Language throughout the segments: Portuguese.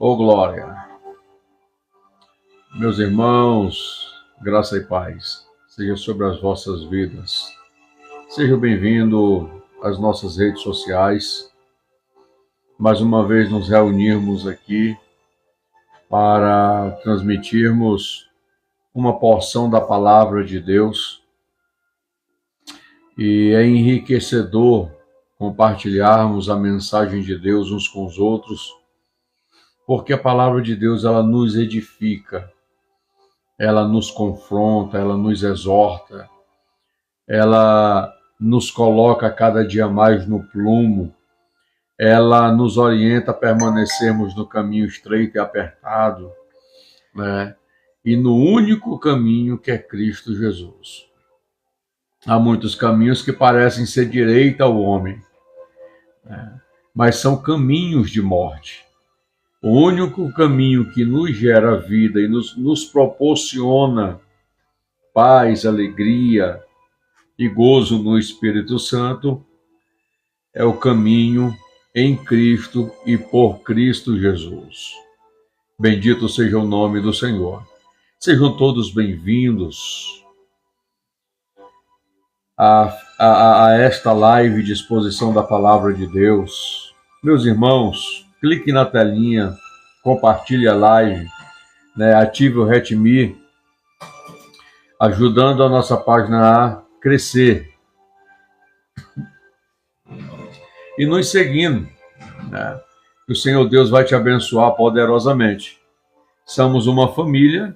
Ô glória! Meus irmãos, graça e paz, seja sobre as vossas vidas. Seja bem-vindo às nossas redes sociais. Mais uma vez nos reunirmos aqui para transmitirmos uma porção da palavra de Deus. E é enriquecedor compartilharmos a mensagem de Deus uns com os outros, porque a palavra de Deus ela nos edifica, ela nos confronta, ela nos exorta, ela nos coloca cada dia mais no prumo, ela nos orienta a permanecermos no caminho estreito e apertado, né? E no único caminho que é Cristo Jesus. Há muitos caminhos que parecem ser direita ao homem, né? Mas são caminhos de morte. O único caminho que nos gera vida e nos proporciona paz, alegria e gozo no Espírito Santo é o caminho em Cristo e por Cristo Jesus. Bendito seja o nome do Senhor. Sejam todos bem-vindos a esta live de exposição da Palavra de Deus. Meus irmãos, clique na telinha, compartilhe a live, né? Ative o RETME, ajudando a nossa página a crescer. E nos seguindo, né? Que o Senhor Deus vai te abençoar poderosamente. Somos uma família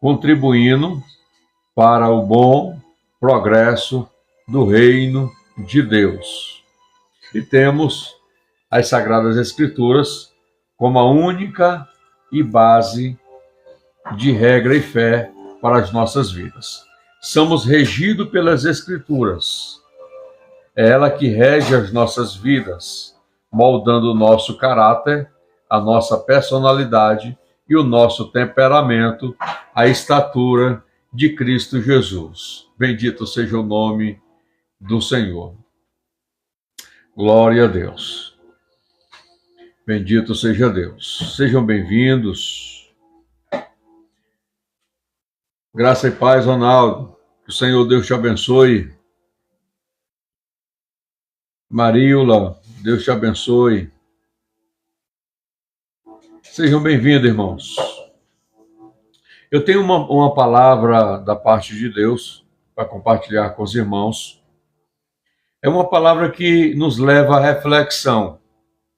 contribuindo para o bom progresso do reino de Deus. E temos as Sagradas Escrituras como a única e base de regra e fé para as nossas vidas. Somos regidos pelas Escrituras. É ela que rege as nossas vidas, moldando o nosso caráter, a nossa personalidade e o nosso temperamento, à estatura de Cristo Jesus. Bendito seja o nome do Senhor. Glória a Deus. Bendito seja Deus. Sejam bem-vindos. Graça e paz, Ronaldo. Que o Senhor Deus te abençoe. Maríola, Deus te abençoe. Sejam bem-vindos, irmãos. Eu tenho uma palavra da parte de Deus para compartilhar com os irmãos. É uma palavra que nos leva à reflexão,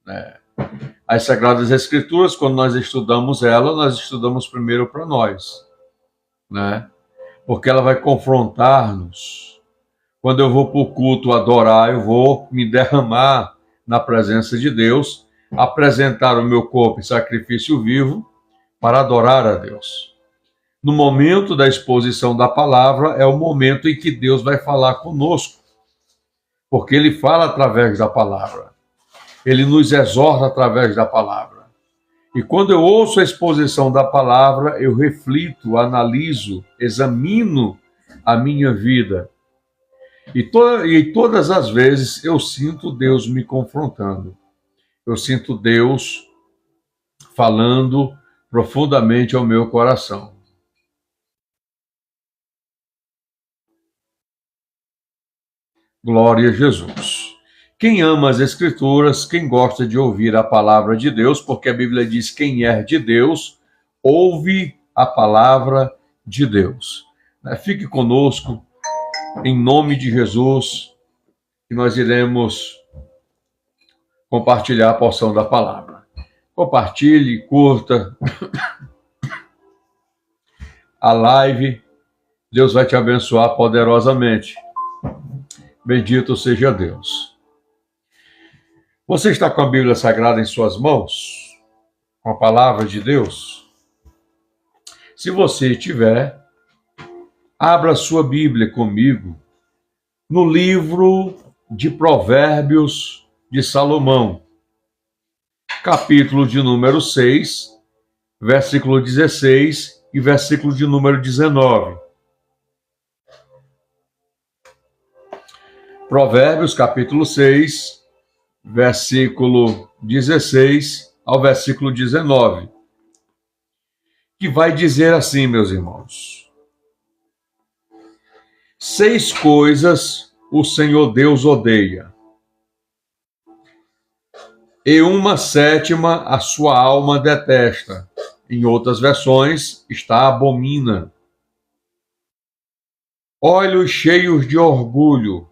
né? As Sagradas Escrituras, quando nós estudamos ela, nós estudamos primeiro para nós, né? Porque ela vai confrontar-nos. Quando eu vou para o culto adorar, eu vou me derramar na presença de Deus, apresentar o meu corpo em sacrifício vivo para adorar a Deus. No momento da exposição da palavra, é o momento em que Deus vai falar conosco, porque Ele fala através da palavra. Ele nos exorta através da palavra. E quando eu ouço a exposição da palavra, eu reflito, analiso, examino a minha vida. E todas as vezes eu sinto Deus me confrontando. Eu sinto Deus falando profundamente ao meu coração. Glória a Jesus. Quem ama as Escrituras, quem gosta de ouvir a palavra de Deus, porque a Bíblia diz: quem é de Deus, ouve a palavra de Deus. Fique conosco, em nome de Jesus, que nós iremos compartilhar a porção da palavra. Compartilhe, curta a live. Deus vai te abençoar poderosamente. Bendito seja Deus. Você está com a Bíblia Sagrada em suas mãos? Com a palavra de Deus? Se você tiver, abra sua Bíblia comigo no livro de Provérbios de Salomão, capítulo de número 6, versículo 16 e versículo de número 19. Provérbios, capítulo 6, versículo 16 ao versículo 19, que vai dizer assim, meus irmãos: 6 coisas o Senhor Deus odeia, e uma sétima a sua alma detesta. Em outras versões está abomina: olhos cheios de orgulho,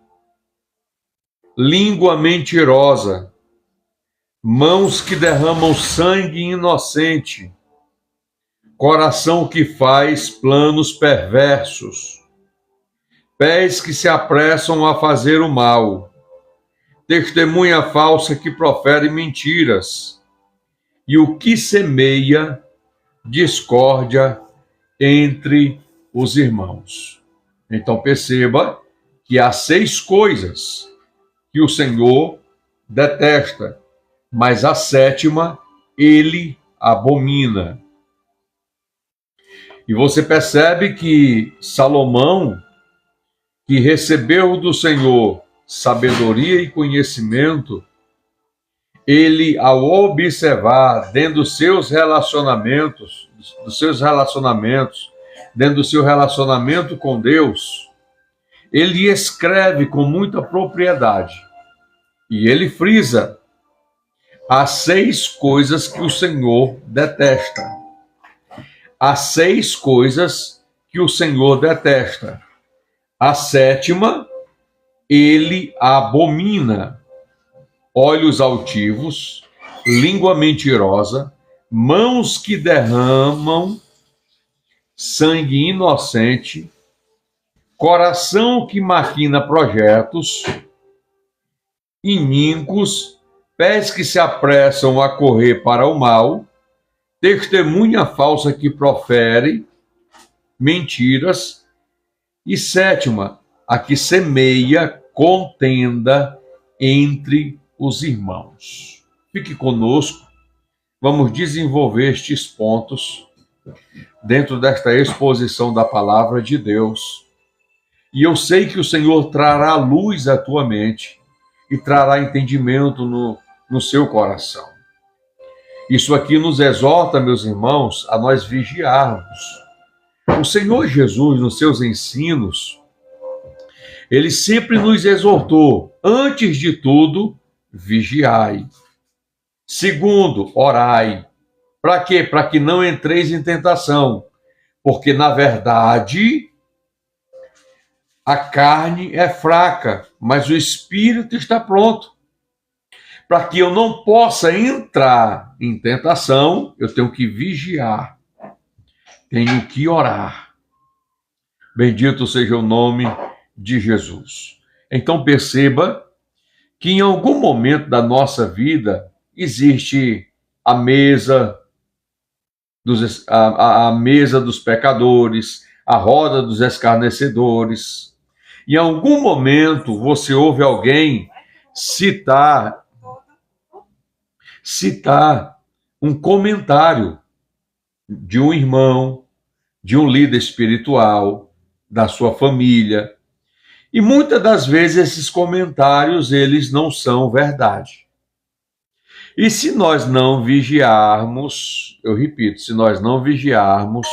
língua mentirosa, mãos que derramam sangue inocente, coração que faz planos perversos, pés que se apressam a fazer o mal, testemunha falsa que profere mentiras, e o que semeia discórdia entre os irmãos. Então perceba que há 6 coisas que o Senhor detesta, mas a 7ª ele abomina. E você percebe que Salomão, que recebeu do Senhor sabedoria e conhecimento, ele, ao observar dentro dos seus relacionamentos, dentro do seu relacionamento com Deus, ele escreve com muita propriedade. E ele frisa as 6 coisas que o Senhor detesta. As 6 coisas que o Senhor detesta. A 7ª, ele abomina: olhos altivos, língua mentirosa, mãos que derramam sangue inocente, coração que maquina projetos, iníquos, pés que se apressam a correr para o mal, testemunha falsa que profere mentiras, e 7ª, a que semeia contenda entre os irmãos. Fique conosco, vamos desenvolver estes pontos dentro desta exposição da palavra de Deus. E eu sei que o Senhor trará luz à tua mente e trará entendimento no seu coração. Isso aqui nos exorta, meus irmãos, a nós vigiarmos. O Senhor Jesus, nos seus ensinos, ele sempre nos exortou: antes de tudo, vigiai. Segundo, orai. Para quê? Para que não entreis em tentação. Porque, na verdade, a carne é fraca, mas o espírito está pronto. Para que eu não possa entrar em tentação, eu tenho que vigiar. Tenho que orar. Bendito seja o nome de Jesus. Então perceba que em algum momento da nossa vida existe a mesa dos pecadores, a roda dos escarnecedores. Em algum momento você ouve alguém citar um comentário de um irmão, de um líder espiritual, da sua família. E muitas das vezes esses comentários, eles não são verdade. E se nós não vigiarmos, eu repito, se nós não vigiarmos,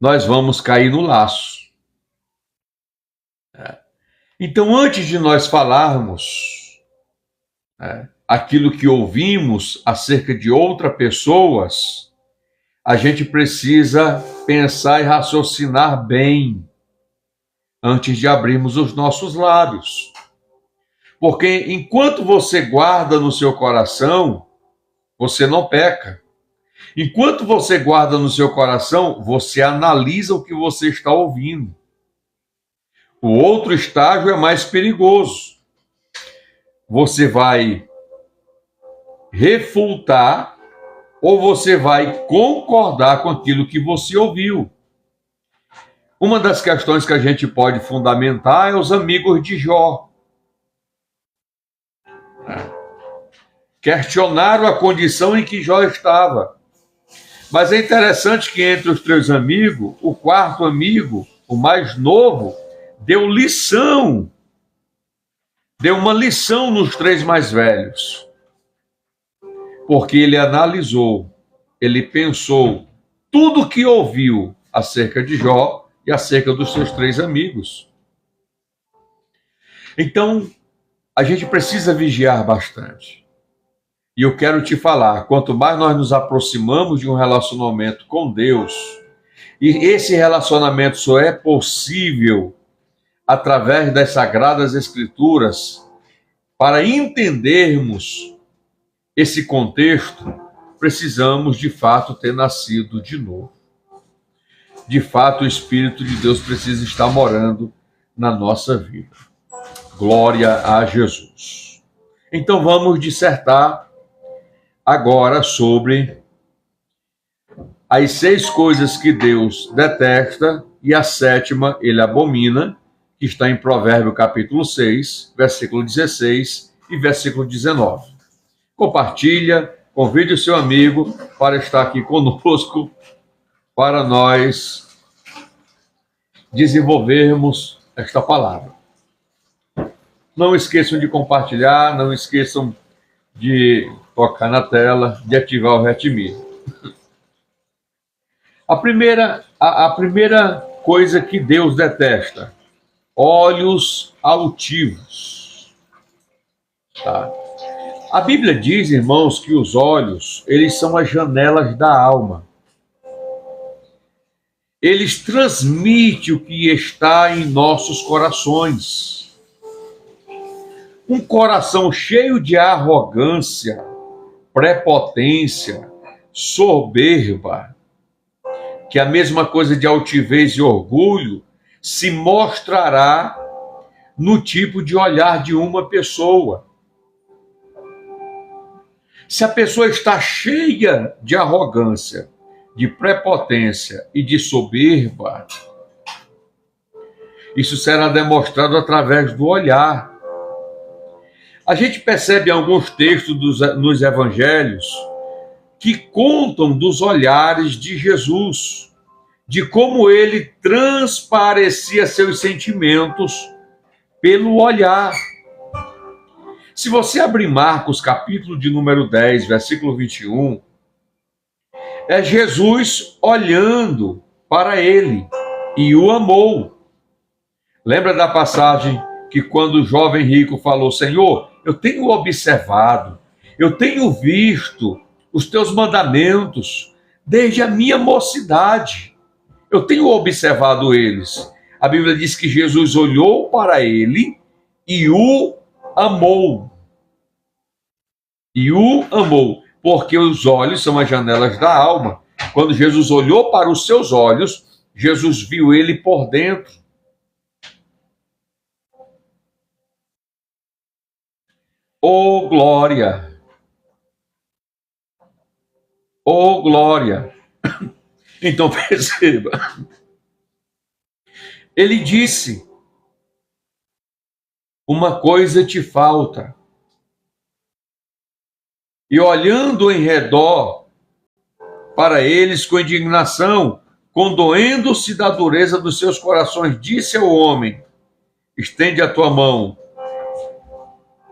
nós vamos cair no laço. Então, antes de nós falarmos aquilo que ouvimos acerca de outras pessoas, a gente precisa pensar e raciocinar bem antes de abrirmos os nossos lábios. Porque enquanto você guarda no seu coração, você não peca. Enquanto você guarda no seu coração, você analisa o que você está ouvindo. O outro estágio é mais perigoso. Você vai refutar ou você vai concordar com aquilo que você ouviu. Uma das questões que a gente pode fundamentar é os amigos de Jó. Questionaram a condição em que Jó estava. Mas é interessante que entre os 3 amigos, o 4º amigo, o mais novo, deu uma lição nos 3 mais velhos. porque ele analisou, ele pensou tudo o que ouviu acerca de Jó e acerca dos seus 3 amigos. Então, a gente precisa vigiar bastante. E eu quero te falar, quanto mais nós nos aproximamos de um relacionamento com Deus, e esse relacionamento só é possível através das Sagradas Escrituras, para entendermos esse contexto, precisamos de fato ter nascido de novo. De fato, o Espírito de Deus precisa estar morando na nossa vida. Glória a Jesus. Então vamos dissertar agora sobre as 6 coisas que Deus detesta e a 7ª ele abomina, que está em Provérbio capítulo 6, versículo 16 e versículo 19. Compartilha, convide o seu amigo para estar aqui conosco, para nós desenvolvermos esta palavra. Não esqueçam de compartilhar, não esqueçam de tocar na tela, de ativar o RETME. A primeira coisa que Deus detesta: olhos altivos. Tá? A Bíblia diz, irmãos, que os olhos, eles são as janelas da alma. Eles transmitem o que está em nossos corações. Um coração cheio de arrogância, prepotência, soberba, que é a mesma coisa de altivez e orgulho, se mostrará no tipo de olhar de uma pessoa. Se a pessoa está cheia de arrogância, de prepotência e de soberba, isso será demonstrado através do olhar. A gente percebe em alguns textos nos evangelhos que contam dos olhares de Jesus, de como ele transparecia seus sentimentos pelo olhar. Se você abrir Marcos, capítulo de número 10, versículo 21, é Jesus olhando para ele e o amou. Lembra da passagem que quando o jovem rico falou: Senhor, eu tenho observado, eu tenho visto os teus mandamentos desde a minha mocidade. Eu tenho observado eles. A Bíblia diz que Jesus olhou para ele e o amou. E o amou, porque os olhos são as janelas da alma. Quando Jesus olhou para os seus olhos, Jesus viu ele por dentro. Oh, glória! Oh, glória! Então perceba, ele disse: uma coisa te falta. E olhando em redor para eles com indignação, condoendo-se da dureza dos seus corações, disse ao homem: estende a tua mão.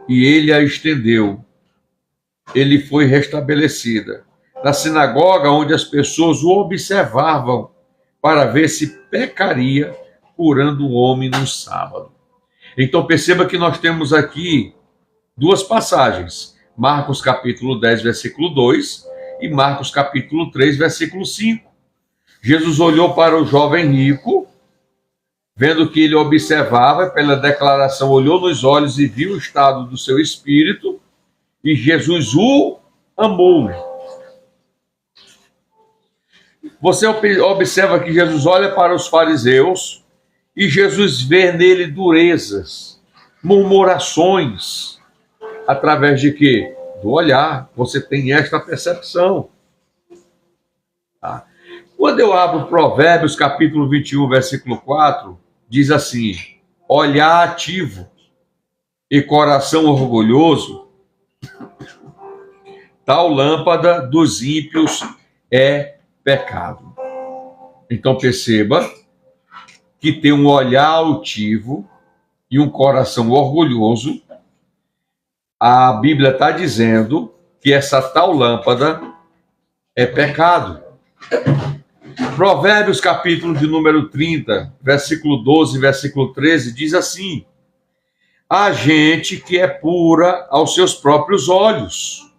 E ele a estendeu. Ele foi restabelecida. Na sinagoga, onde as pessoas o observavam para ver se pecaria curando um homem no sábado. Então perceba que nós temos aqui 2 passagens. Marcos capítulo 10, versículo 2 e Marcos capítulo 3, versículo 5. Jesus olhou para o jovem rico, vendo que ele observava, pela declaração, olhou nos olhos e viu o estado do seu espírito, e Jesus o amou. Você observa que Jesus olha para os fariseus e Jesus vê nele durezas, murmurações. Através de quê? Do olhar. Você tem esta percepção. Tá? Quando eu abro Provérbios, capítulo 21, versículo 4, diz assim: olhar ativo e coração orgulhoso, tal lâmpada dos ímpios é pecado. Então perceba que ter um olhar altivo e um coração orgulhoso, a Bíblia está dizendo que essa tal lâmpada é pecado. Provérbios, capítulo de número 30, versículo 12, versículo 13, diz assim: há gente que é pura aos seus próprios olhos,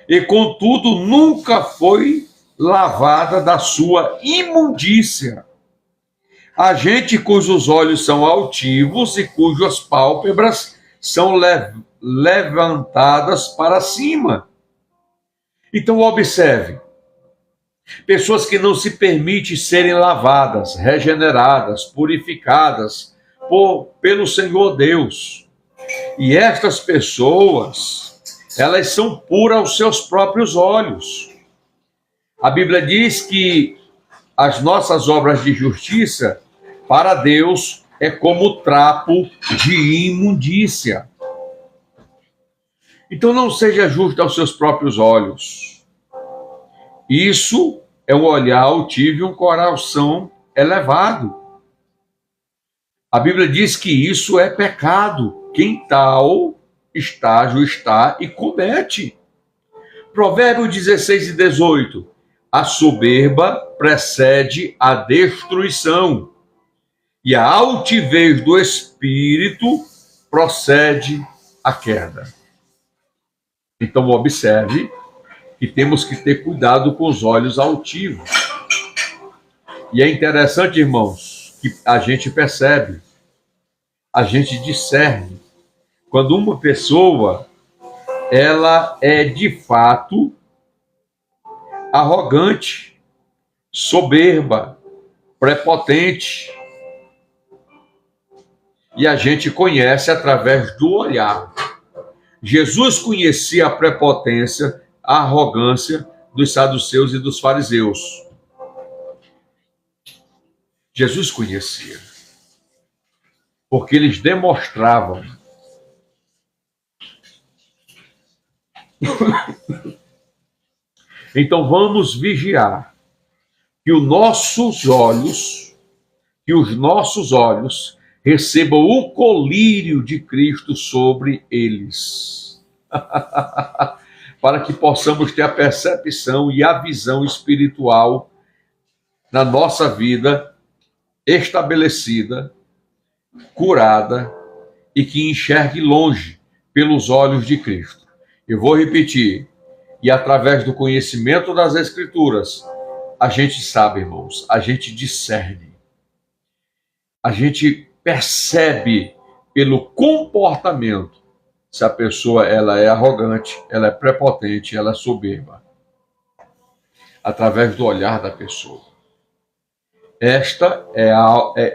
e contudo nunca foi lavada da sua imundícia. Há gente cujos olhos são altivos e cujas pálpebras são levantadas para cima. Então observe, pessoas que não se permitem serem lavadas, regeneradas, purificadas pelo Senhor Deus. E estas pessoas, elas são puras aos seus próprios olhos. A Bíblia diz que as nossas obras de justiça, para Deus, é como trapo de imundícia. Então não seja justo aos seus próprios olhos. Isso é um olhar altivo e um coração elevado. A Bíblia diz que isso é pecado. Quem tal estágio está e comete. Provérbios 16 e 18. A soberba precede a destruição, e a altivez do espírito procede à queda. Então observe que temos que ter cuidado com os olhos altivos. E é interessante, irmãos, que a gente percebe, a gente discerne, quando uma pessoa, ela é de fato arrogante, soberba, prepotente. E a gente conhece através do olhar. Jesus conhecia a prepotência, a arrogância dos saduceus e dos fariseus. Jesus conhecia, porque eles demonstravam Então vamos vigiar que os nossos olhos recebam o colírio de Cristo sobre eles. Para que possamos ter a percepção e a visão espiritual na nossa vida estabelecida, curada e que enxergue longe pelos olhos de Cristo. Eu vou repetir. E através do conhecimento das Escrituras, a gente sabe, irmãos, a gente discerne, a gente percebe pelo comportamento se a pessoa ela é arrogante, ela é prepotente, ela é soberba. Através do olhar da pessoa.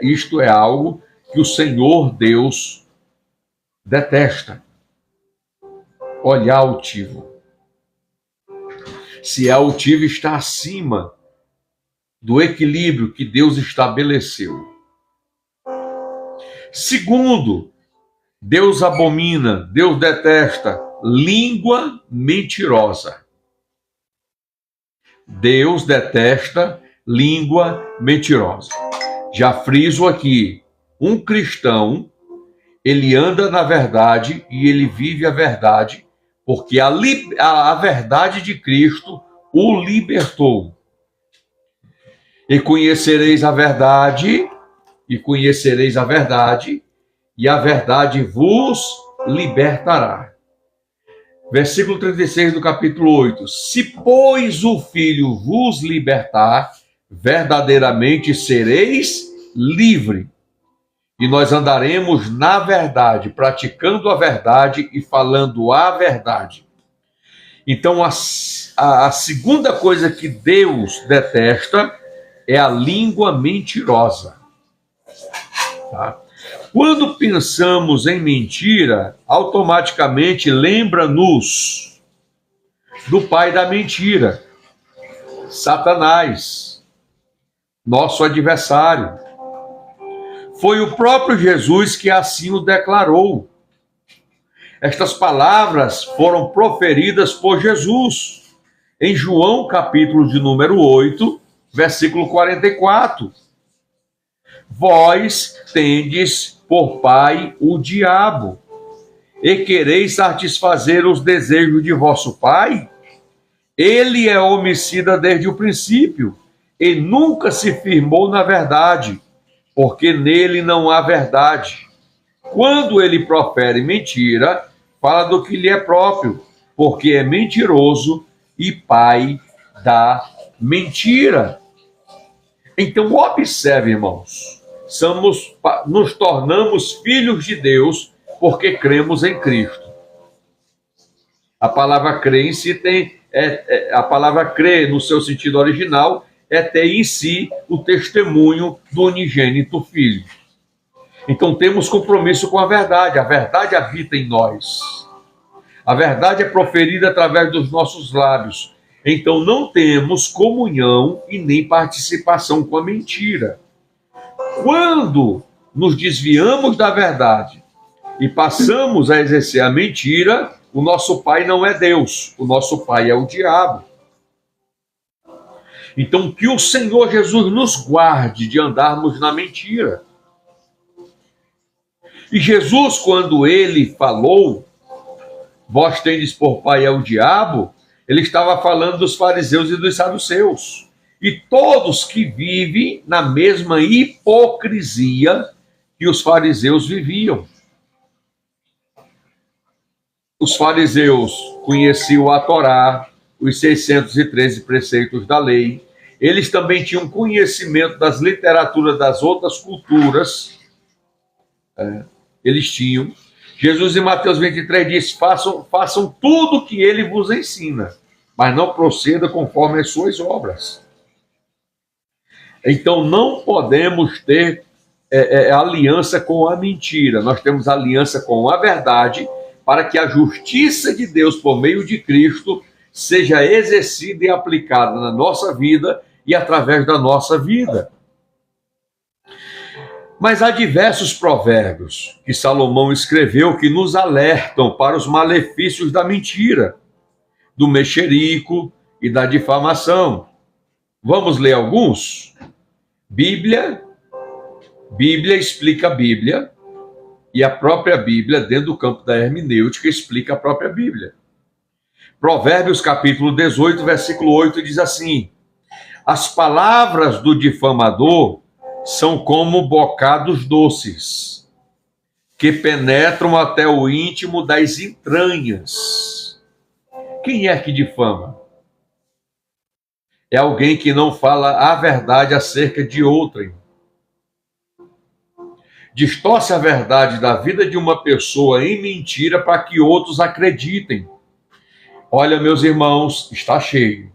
Isto é algo que o Senhor Deus detesta. Olhar altivo. Se é altivo, está acima do equilíbrio que Deus estabeleceu. Segundo, Deus abomina, Deus detesta língua mentirosa. Deus detesta língua mentirosa. Já friso aqui, um cristão, ele anda na verdade e ele vive a verdade, porque a verdade de Cristo o libertou. E conhecereis a verdade, e a verdade vos libertará. Versículo 36 do capítulo 8. Se, pois, o Filho vos libertar, verdadeiramente sereis livre. E nós andaremos na verdade, praticando a verdade e falando a verdade. Então, a segunda coisa que Deus detesta é a língua mentirosa. Tá? Quando pensamos em mentira, automaticamente lembra-nos do pai da mentira, Satanás, nosso adversário. Foi o próprio Jesus que assim o declarou. Estas palavras foram proferidas por Jesus em João, capítulo de número 8, versículo 44. Vós tendes por pai o diabo, e quereis satisfazer os desejos de vosso pai? Ele é homicida desde o princípio e nunca se firmou na verdade, porque nele não há verdade. Quando ele profere mentira, fala do que lhe é próprio, porque é mentiroso e pai da mentira. Então, observe, irmãos, nos tornamos filhos de Deus porque cremos em Cristo. A palavra crer em si a palavra crer no seu sentido original é ter em si o testemunho do unigênito Filho. Então temos compromisso com a verdade habita em nós. A verdade é proferida através dos nossos lábios. Então não temos comunhão e nem participação com a mentira. Quando nos desviamos da verdade e passamos a exercer a mentira, o nosso pai não é Deus, o nosso pai é o diabo. Então que o Senhor Jesus nos guarde de andarmos na mentira. E Jesus, quando ele falou, vós tendes por pai é o diabo, ele estava falando dos fariseus e dos saduceus. E todos que vivem na mesma hipocrisia que os fariseus viviam. Os fariseus conheciam a Torá, os 613 preceitos da lei. Eles também tinham conhecimento das literaturas das outras culturas. Eles tinham. Jesus em Mateus 23 diz, façam tudo o que ele vos ensina, mas não proceda conforme as suas obras. Então não podemos ter aliança com a mentira. Nós temos aliança com a verdade, para que a justiça de Deus por meio de Cristo seja exercida e aplicada na nossa vida e através da nossa vida. Mas há diversos provérbios que Salomão escreveu que nos alertam para os malefícios da mentira, do mexerico e da difamação. Vamos ler alguns? Bíblia explica a Bíblia, e a própria Bíblia, dentro do campo da hermenêutica, explica a própria Bíblia. Provérbios capítulo 18, versículo 8, diz assim: as palavras do difamador são como bocados doces, que penetram até o íntimo das entranhas. Quem é que difama? É alguém que não fala a verdade acerca de outrem. Distorce a verdade da vida de uma pessoa em mentira para que outros acreditem. Olha, meus irmãos, está cheio.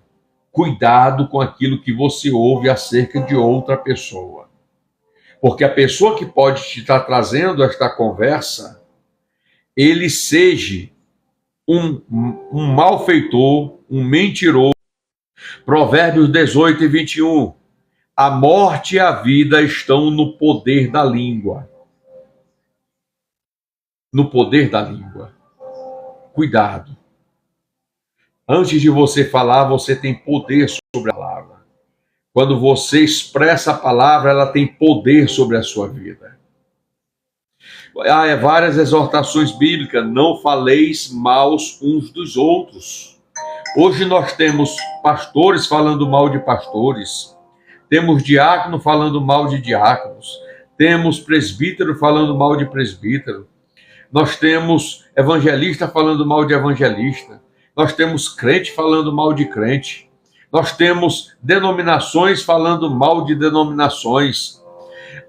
Cuidado com aquilo que você ouve acerca de outra pessoa. Porque a pessoa que pode te estar trazendo esta conversa, ele seja um malfeitor, um mentiroso. Provérbios 18 e 21. A morte e a vida estão no poder da língua. No poder da língua. Cuidado. Antes de você falar, você tem poder sobre a palavra. Quando você expressa a palavra, ela tem poder sobre a sua vida. Há várias exortações bíblicas. Não faleis maus uns dos outros. Hoje nós temos pastores falando mal de pastores. Temos diácono falando mal de diáconos. Temos presbítero falando mal de presbítero. Nós temos evangelista falando mal de evangelista. Nós temos crente falando mal de crente. Nós temos denominações falando mal de denominações.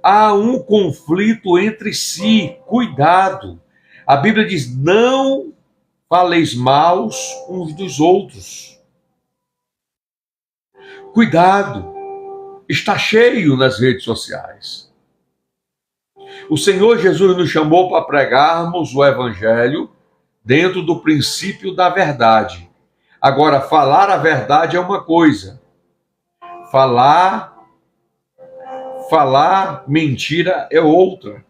Há um conflito entre si. Cuidado. A Bíblia diz, não faleis maus uns dos outros. Cuidado. Está cheio nas redes sociais. O Senhor Jesus nos chamou para pregarmos o Evangelho dentro do princípio da verdade. Agora, falar a verdade é uma coisa. Falar mentira é outra.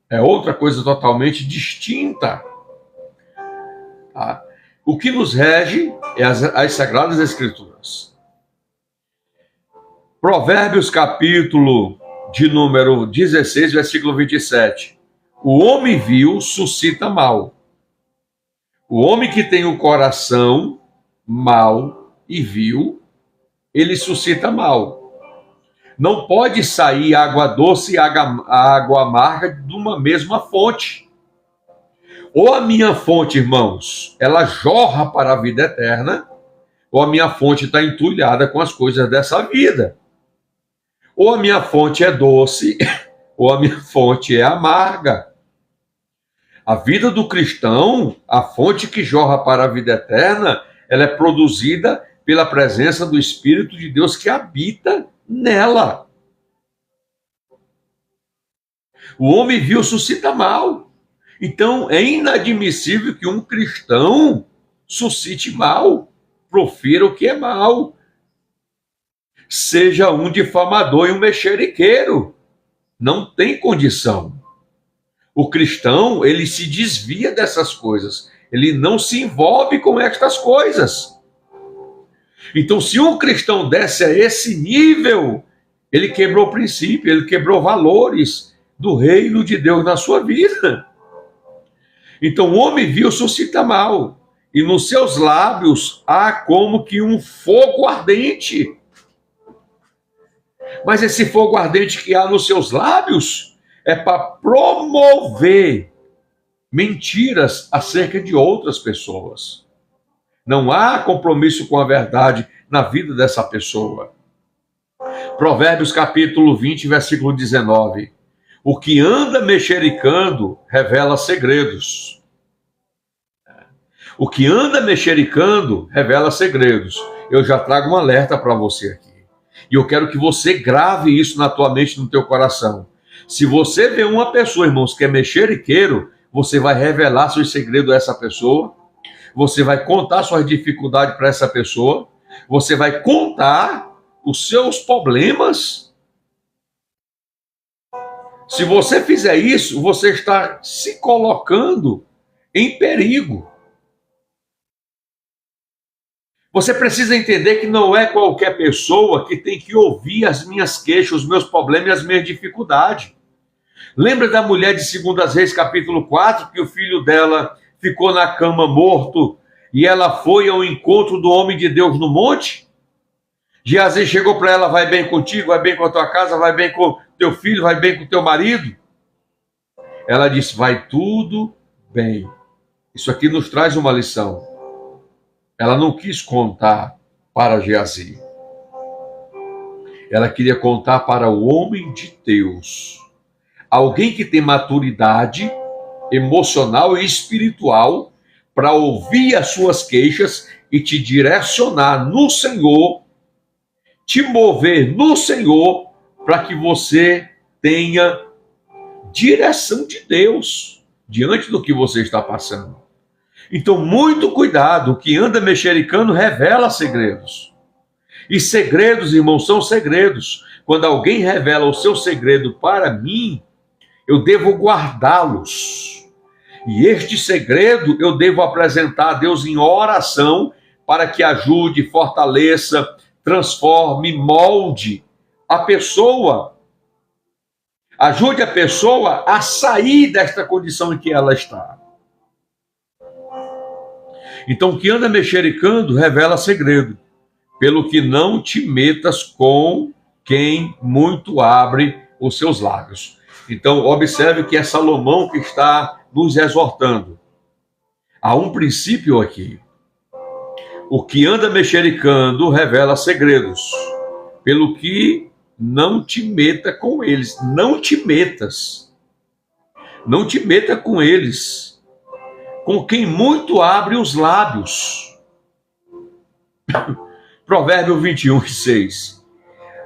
É outra coisa totalmente distinta. Tá? O que nos rege é as Sagradas Escrituras. Provérbios capítulo de número 16, versículo 27. O homem vil suscita mal. O homem que tem o coração mau e vil, ele suscita mal. Não pode sair água doce e água amarga de uma mesma fonte. Ou a minha fonte, irmãos, ela jorra para a vida eterna, ou a minha fonte está entulhada com as coisas dessa vida. Ou a minha fonte é doce, ou a minha fonte é amarga. A vida do cristão, a fonte que jorra para a vida eterna, ela é produzida pela presença do Espírito de Deus que habita nela. O homem vil suscita mal. Então, é inadmissível que um cristão suscite mal, profira o que é mal. Seja um difamador e um mexeriqueiro. Não tem condição. O cristão, ele se desvia dessas coisas. Ele não se envolve com estas coisas. Então, se um cristão desce a esse nível, ele quebrou o princípio, ele quebrou valores do reino de Deus na sua vida. Então, o homem vil suscita mal, e nos seus lábios há como que um fogo ardente. Mas esse fogo ardente que há nos seus lábios é para promover mentiras acerca de outras pessoas. Não há compromisso com a verdade na vida dessa pessoa. Provérbios capítulo 20, versículo 19. O que anda mexericando revela segredos. O que anda mexericando revela segredos. Eu já trago um alerta para você aqui. E eu quero que você grave isso na tua mente, no teu coração. Se você vê uma pessoa, irmãos, que é mexeriqueiro, você vai revelar seus segredos a essa pessoa. Você vai contar suas dificuldades para essa pessoa. Você vai contar os seus problemas. Se você fizer isso, você está se colocando em perigo. Você precisa entender que não é qualquer pessoa que tem que ouvir as minhas queixas, os meus problemas e as minhas dificuldades. Lembra da mulher de 2 Reis, capítulo 4, que o filho dela ficou na cama morto e ela foi ao encontro do homem de Deus no monte? Geazi chegou para ela: vai bem contigo, vai bem com a tua casa, vai bem com teu filho, vai bem com teu marido? Ela disse: vai tudo bem. Isso aqui nos traz uma lição. Ela não quis contar para Geazi. Ela queria contar para o homem de Deus. Alguém que tem maturidade emocional e espiritual para ouvir as suas queixas e te direcionar no Senhor, te mover no Senhor, para que você tenha direção de Deus diante do que você está passando. Então, muito cuidado, o que anda mexericando revela segredos. E segredos, irmãos, são segredos. Quando alguém revela o seu segredo para mim, eu devo guardá-los. E este segredo eu devo apresentar a Deus em oração para que ajude, fortaleça, transforme, molde a pessoa. Ajude a pessoa a sair desta condição em que ela está. Então, o que anda mexericando revela segredo. Pelo que não te metas com quem muito abre os seus lábios. Então, observe que é Salomão que está nos exortando. Há um princípio aqui. O que anda mexericando revela segredos. Pelo que não te meta com eles. Não te metas. Não te meta com eles. Com quem muito abre os lábios. Provérbio 21, 6.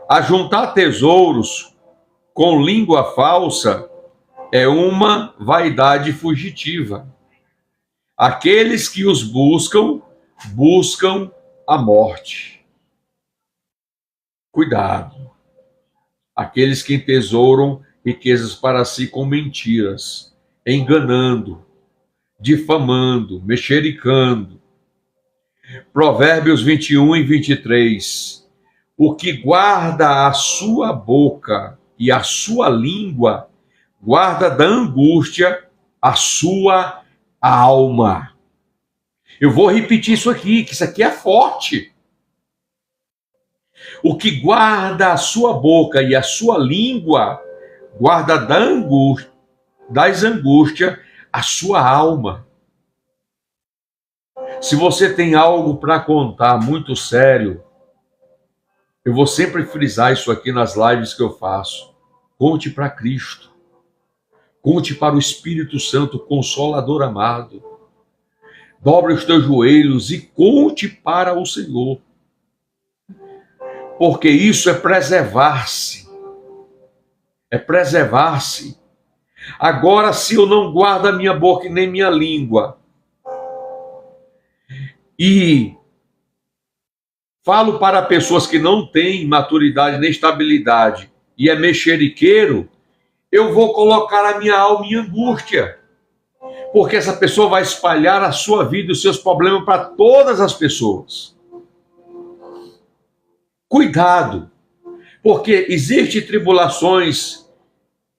Ajuntar tesouros com língua falsa é uma vaidade fugitiva. Aqueles que os buscam, buscam a morte. Cuidado. Aqueles que entesouram riquezas para si com mentiras, enganando, difamando, mexericando. Provérbios 21 e 23. O que guarda a sua boca e a sua língua guarda da angústia a sua alma. Eu vou repetir isso aqui, que isso aqui é forte. O que guarda a sua boca e a sua língua, guarda das angústias a sua alma. Se você tem algo para contar muito sério, eu vou sempre frisar isso aqui nas lives que eu faço. Conte para Cristo. Conte para o Espírito Santo, Consolador amado. Dobre os teus joelhos e conte para o Senhor. Porque isso é preservar-se. É preservar-se. Agora, se eu não guardo a minha boca e nem minha língua, e falo para pessoas que não têm maturidade nem estabilidade, e é mexeriqueiro, eu vou colocar a minha alma em angústia. Porque essa pessoa vai espalhar a sua vida e os seus problemas para todas as pessoas. Cuidado, porque existem tribulações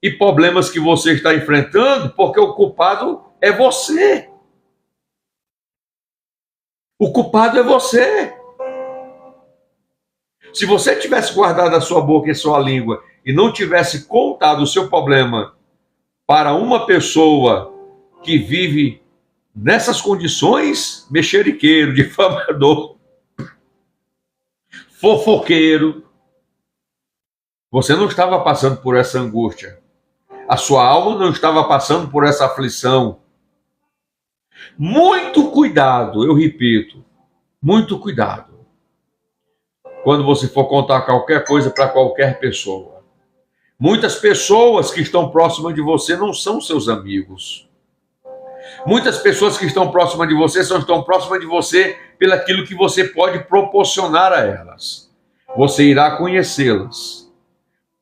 e problemas que você está enfrentando, porque o culpado é você. O culpado é você. Se você tivesse guardado a sua boca e a sua língua e não tivesse contado o seu problema para uma pessoa que vive nessas condições, mexeriqueiro, difamador, fofoqueiro, você não estava passando por essa angústia. A sua alma não estava passando por essa aflição. Muito cuidado, eu repito, muito cuidado quando você for contar qualquer coisa para qualquer pessoa. Muitas pessoas que estão próximas de você não são seus amigos. Muitas pessoas que estão próximas de você só estão próximas de você pelaquilo que você pode proporcionar a elas. Você irá conhecê-las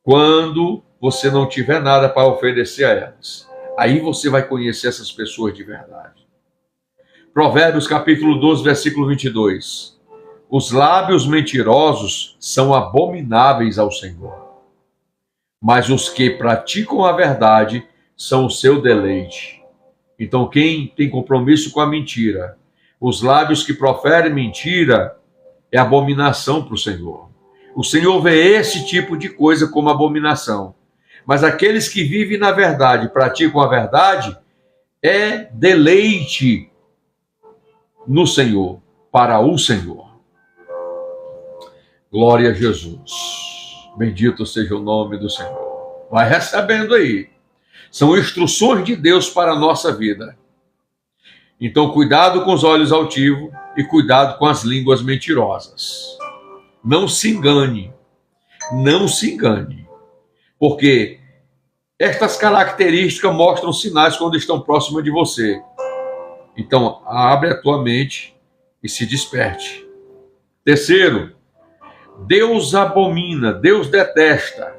quando você não tiver nada para oferecer a elas. Aí você vai conhecer essas pessoas de verdade. Provérbios capítulo 12, versículo 22. Os lábios mentirosos são abomináveis ao Senhor, mas os que praticam a verdade são o seu deleite. Então, quem tem compromisso com a mentira, os lábios que proferem mentira, é abominação para o Senhor. O Senhor vê esse tipo de coisa como abominação. Mas aqueles que vivem na verdade, praticam a verdade, é deleite no Senhor, para o Senhor. Glória a Jesus. Bendito seja o nome do Senhor. Vai recebendo aí. São instruções de Deus para a nossa vida. Então, cuidado com os olhos altivos e cuidado com as línguas mentirosas. Não se engane. Não se engane. Porque estas características mostram sinais quando estão próximas de você. Então, abre a tua mente e se desperte. Terceiro, Deus abomina, Deus detesta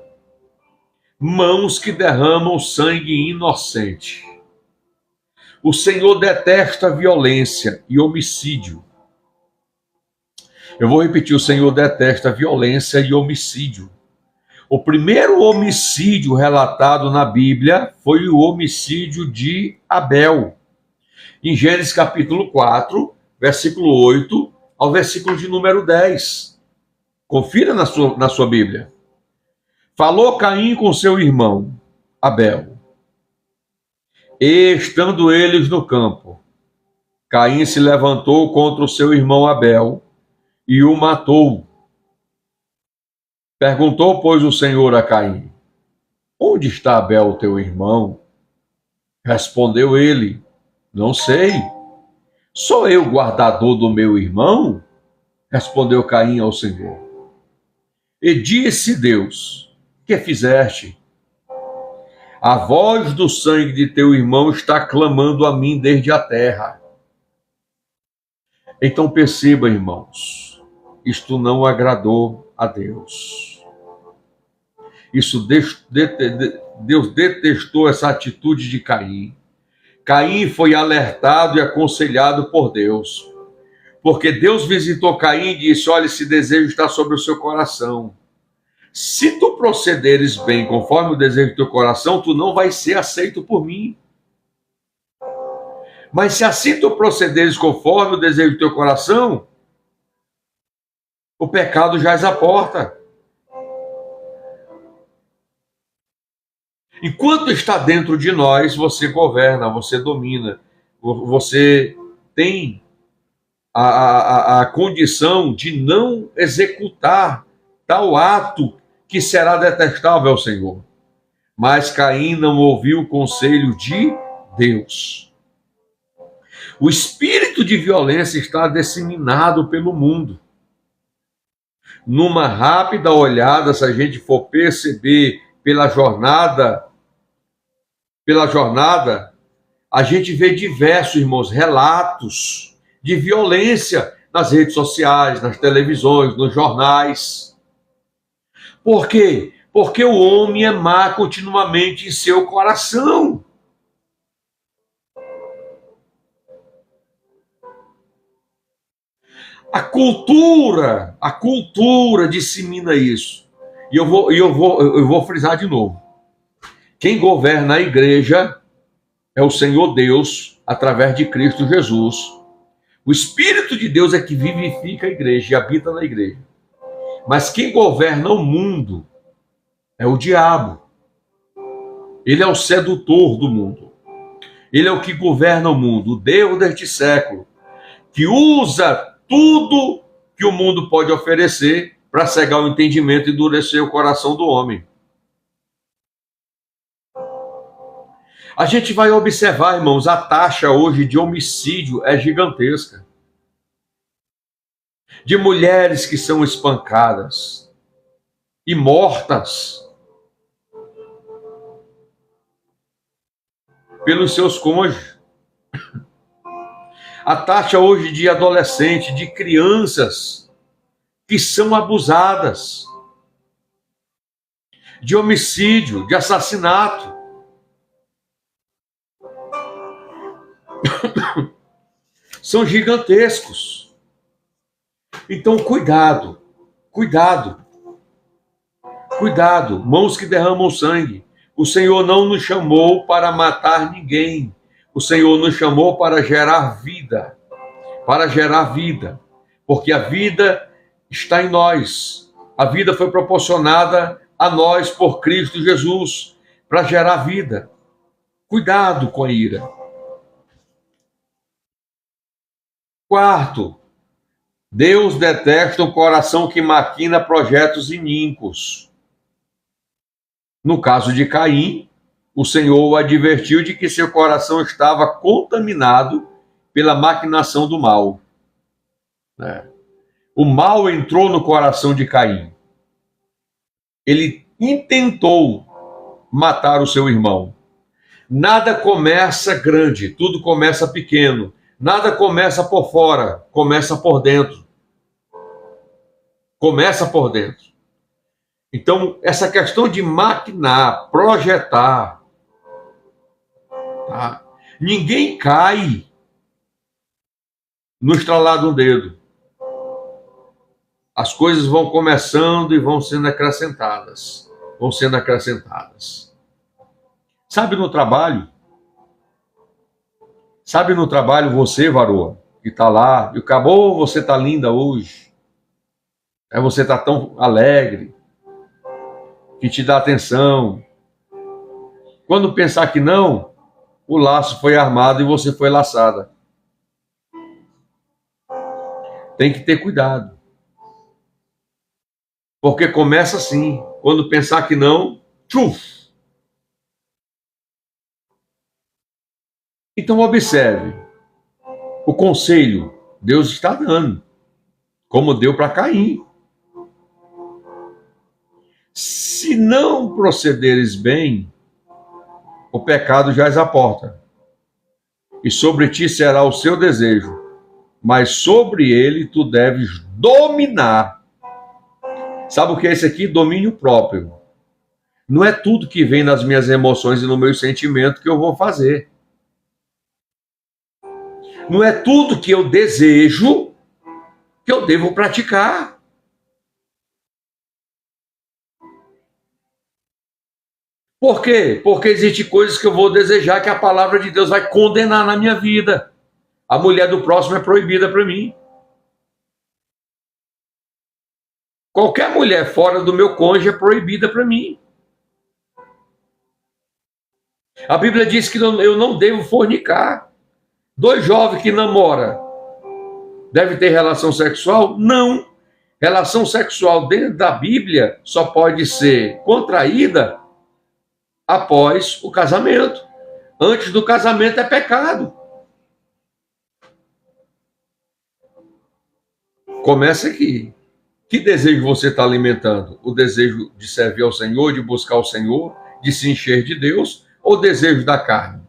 mãos que derramam sangue inocente. O Senhor detesta violência e homicídio. Eu vou repetir, o Senhor detesta violência e homicídio. O primeiro homicídio relatado na Bíblia foi o homicídio de Abel. Em Gênesis capítulo 4, versículo 8 ao versículo de número 10. Confira na sua Bíblia. Falou Caim com seu irmão, Abel. E estando eles no campo, Caim se levantou contra o seu irmão Abel e o matou. Perguntou, pois, o Senhor a Caim: onde está Abel, teu irmão? Respondeu ele: não sei. Sou eu guardador do meu irmão? Respondeu Caim ao Senhor. E disse Deus: que fizeste? A voz do sangue de teu irmão está clamando a mim desde a terra. Então perceba, irmãos, isto não agradou a Deus. Deus detestou essa atitude de Caim. Caim foi alertado e aconselhado por Deus. Porque Deus visitou Caim e disse: olha, esse desejo está sobre o seu coração. Se tu procederes bem conforme o desejo do teu coração, tu não vais ser aceito por mim. Mas se assim tu procederes conforme o desejo do teu coração, o pecado jaz à porta. Enquanto está dentro de nós, você governa, você domina, você tem a condição de não executar tal ato que será detestável ao Senhor. Mas Caim não ouviu o conselho de Deus. O espírito de violência está disseminado pelo mundo. Numa rápida olhada, se a gente for perceber pela jornada, a gente vê diversos, irmãos, relatos de violência nas redes sociais, nas televisões, nos jornais. Por quê? Porque o homem é má continuamente em seu coração. A cultura dissemina isso. E eu vou frisar de novo. Quem governa a igreja é o Senhor Deus, através de Cristo Jesus. O Espírito de Deus é que vivifica a igreja e habita na igreja. Mas quem governa o mundo é o diabo. Ele é o sedutor do mundo. Ele é o que governa o mundo, o Deus deste século, que usa tudo que o mundo pode oferecer para cegar o entendimento e endurecer o coração do homem. A gente vai observar, irmãos, a taxa hoje de homicídio é gigantesca. De mulheres que são espancadas e mortas pelos seus cônjuges. A taxa hoje de adolescentes, de crianças que são abusadas, de homicídio, de assassinato. São gigantescos. Então, cuidado, mãos que derramam sangue. O Senhor não nos chamou para matar ninguém. O Senhor nos chamou para gerar vida. Porque a vida está em nós. A vida foi proporcionada a nós por Cristo Jesus, para gerar vida. Cuidado com a ira. Quarto, Deus detesta um coração que maquina projetos iníquos. No caso de Caim, o Senhor o advertiu de que seu coração estava contaminado pela maquinação do mal. O mal entrou no coração de Caim. Ele intentou matar o seu irmão. Nada começa grande, tudo começa pequeno. Nada começa por fora, começa por dentro. Então, essa questão de maquinar, projetar, tá? Ninguém cai no estralar do dedo. As coisas vão começando e vão sendo acrescentadas. Sabe no trabalho, você, varoa, que está lá, e acabou, você está linda hoje. Você está tão alegre, que te dá atenção. Quando pensar que não, o laço foi armado e você foi laçada. Tem que ter cuidado. Porque começa assim, quando pensar que não, tchuf! Então observe, o conselho Deus está dando, como deu para Caim. Se não procederes bem, o pecado jaz à porta, e sobre ti será o seu desejo, mas sobre ele tu deves dominar. Sabe o que é isso aqui? Domínio próprio. Não é tudo que vem nas minhas emoções e no meu sentimento que eu vou fazer. Não é tudo que eu desejo que eu devo praticar. Por quê? Porque existem coisas que eu vou desejar que a palavra de Deus vai condenar na minha vida. A mulher do próximo é proibida para mim. Qualquer mulher fora do meu cônjuge é proibida para mim. A Bíblia diz que eu não devo fornicar. Dois jovens que namoram devem ter relação sexual? Não. Relação sexual dentro da Bíblia só pode ser contraída após o casamento. Antes do casamento é pecado. Começa aqui. Que desejo você está alimentando? O desejo de servir ao Senhor, de buscar o Senhor, de se encher de Deus, ou o desejo da carne?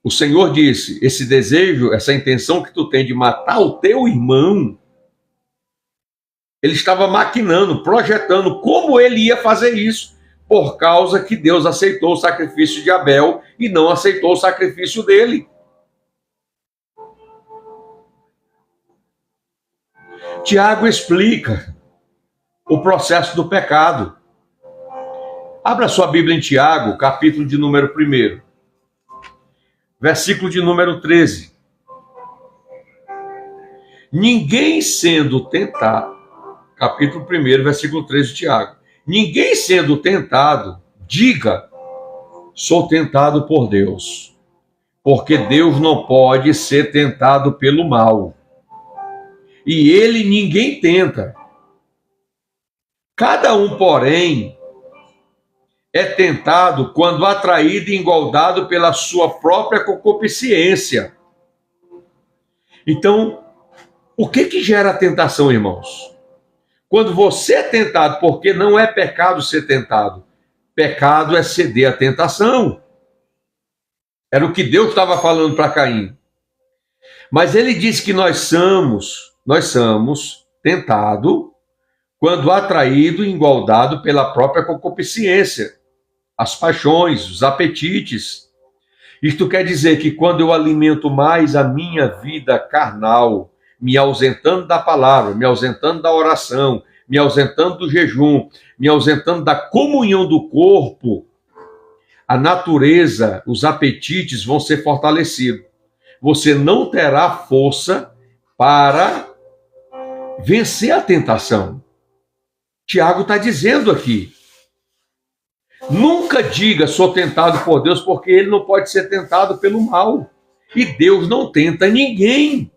O Senhor disse, esse desejo, essa intenção que tu tem de matar o teu irmão, ele estava maquinando, projetando como ele ia fazer isso, por causa que Deus aceitou o sacrifício de Abel e não aceitou o sacrifício dele. Tiago explica o processo do pecado. Abra sua Bíblia em Tiago, capítulo de número 1, versículo de número 13. Ninguém sendo tentado, capítulo 1, versículo 13 de Tiago. Ninguém sendo tentado, diga, sou tentado por Deus. Porque Deus não pode ser tentado pelo mal. E ele ninguém tenta. Cada um, porém, é tentado quando atraído e engoldado pela sua própria concupiscência. Então, o que gera a tentação, irmãos? Quando você é tentado, porque não é pecado ser tentado. Pecado é ceder à tentação. Era o que Deus estava falando para Caim. Mas ele diz que nós somos tentados quando atraído e engoldado pela própria concupiscência, as paixões, os apetites. Isto quer dizer que quando eu alimento mais a minha vida carnal, me ausentando da palavra, me ausentando da oração, me ausentando do jejum, me ausentando da comunhão do corpo, a natureza, os apetites vão ser fortalecidos. Você não terá força para vencer a tentação. Tiago está dizendo aqui. Nunca diga, sou tentado por Deus, porque ele não pode ser tentado pelo mal. E Deus não tenta ninguém.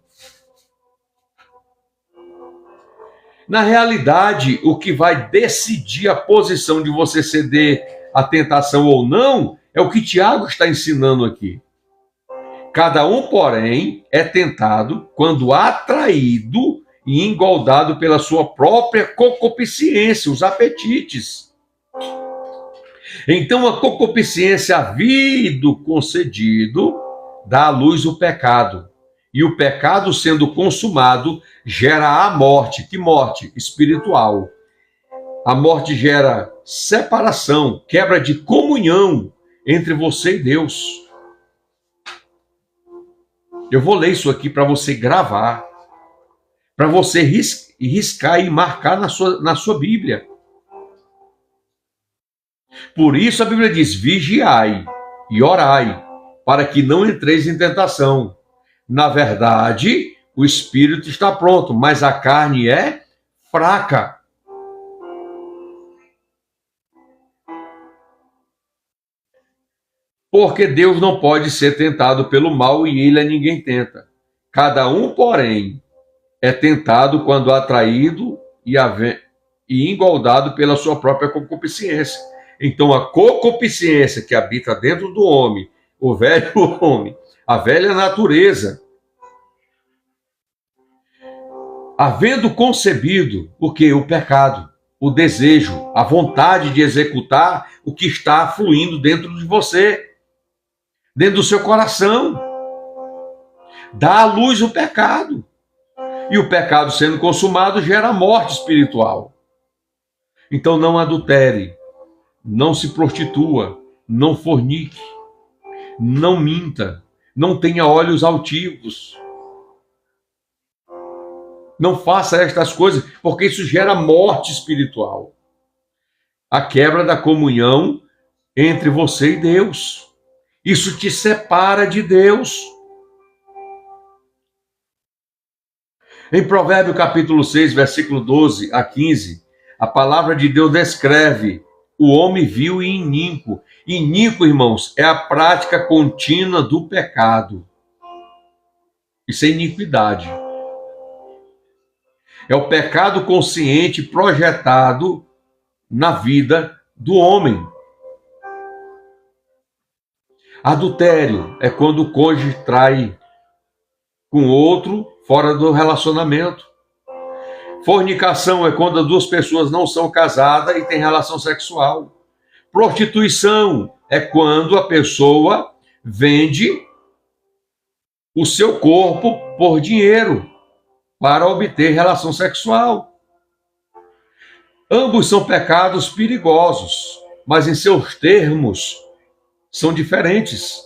Na realidade, o que vai decidir a posição de você ceder à tentação ou não, é o que Tiago está ensinando aqui. Cada um, porém, é tentado quando atraído e engoldado pela sua própria concupiscência, os apetites. Então, a concupiscência, havido concedido, dá à luz o pecado. E o pecado, sendo consumado, gera a morte. Que morte? Espiritual. A morte gera separação, quebra de comunhão entre você e Deus. Eu vou ler isso aqui para você gravar, para você riscar e marcar na sua Bíblia. Por isso a Bíblia diz, vigiai e orai, para que não entreis em tentação. Na verdade, o espírito está pronto, mas a carne é fraca. Porque Deus não pode ser tentado pelo mal e ele a ninguém tenta. Cada um, porém, é tentado quando atraído e engoldado pela sua própria concupiscência. Então, a concupiscência que habita dentro do homem, o velho homem, a velha natureza, havendo concebido o pecado, o desejo, a vontade de executar o que está fluindo dentro de você, dentro do seu coração, dá à luz o pecado. E o pecado sendo consumado gera morte espiritual. Então não adultere, não se prostitua, não fornique, não minta, não tenha olhos altivos. Não faça estas coisas, porque isso gera morte espiritual. a quebra da comunhão entre você e Deus. Isso te separa de Deus. Em Provérbios capítulo 6, versículo 12 a 15, a palavra de Deus descreve o homem vil e iníquo. Iníquo, irmãos, é a prática contínua do pecado. Isso é iniquidade. É o pecado consciente projetado na vida do homem. Adultério é quando o cônjuge trai com outro fora do relacionamento. Fornicação é quando as duas pessoas não são casadas e têm relação sexual. Prostituição é quando a pessoa vende o seu corpo por dinheiro para obter relação sexual. Ambos são pecados perigosos, mas em seus termos são diferentes.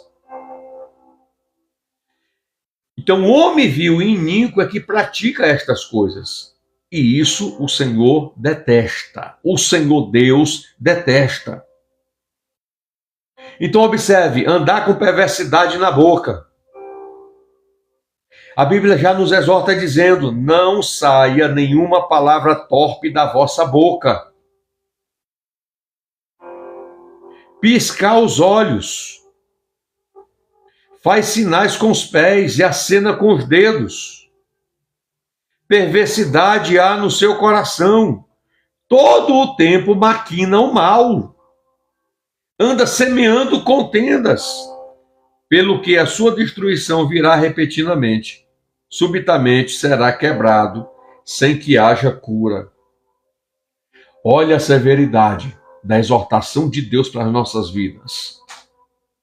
Então, o homem vil e iníquo é que pratica estas coisas. E isso o Senhor detesta. O Senhor Deus detesta. Então, observe, andar com perversidade na boca. A Bíblia já nos exorta dizendo, não saia nenhuma palavra torpe da vossa boca. Piscar os olhos. Faz sinais com os pés e acena com os dedos. Perversidade há no seu coração. Todo o tempo maquina o mal. Anda semeando contendas, pelo que a sua destruição virá repentinamente. Subitamente será quebrado, sem que haja cura. Olha a severidade da exortação de Deus para as nossas vidas.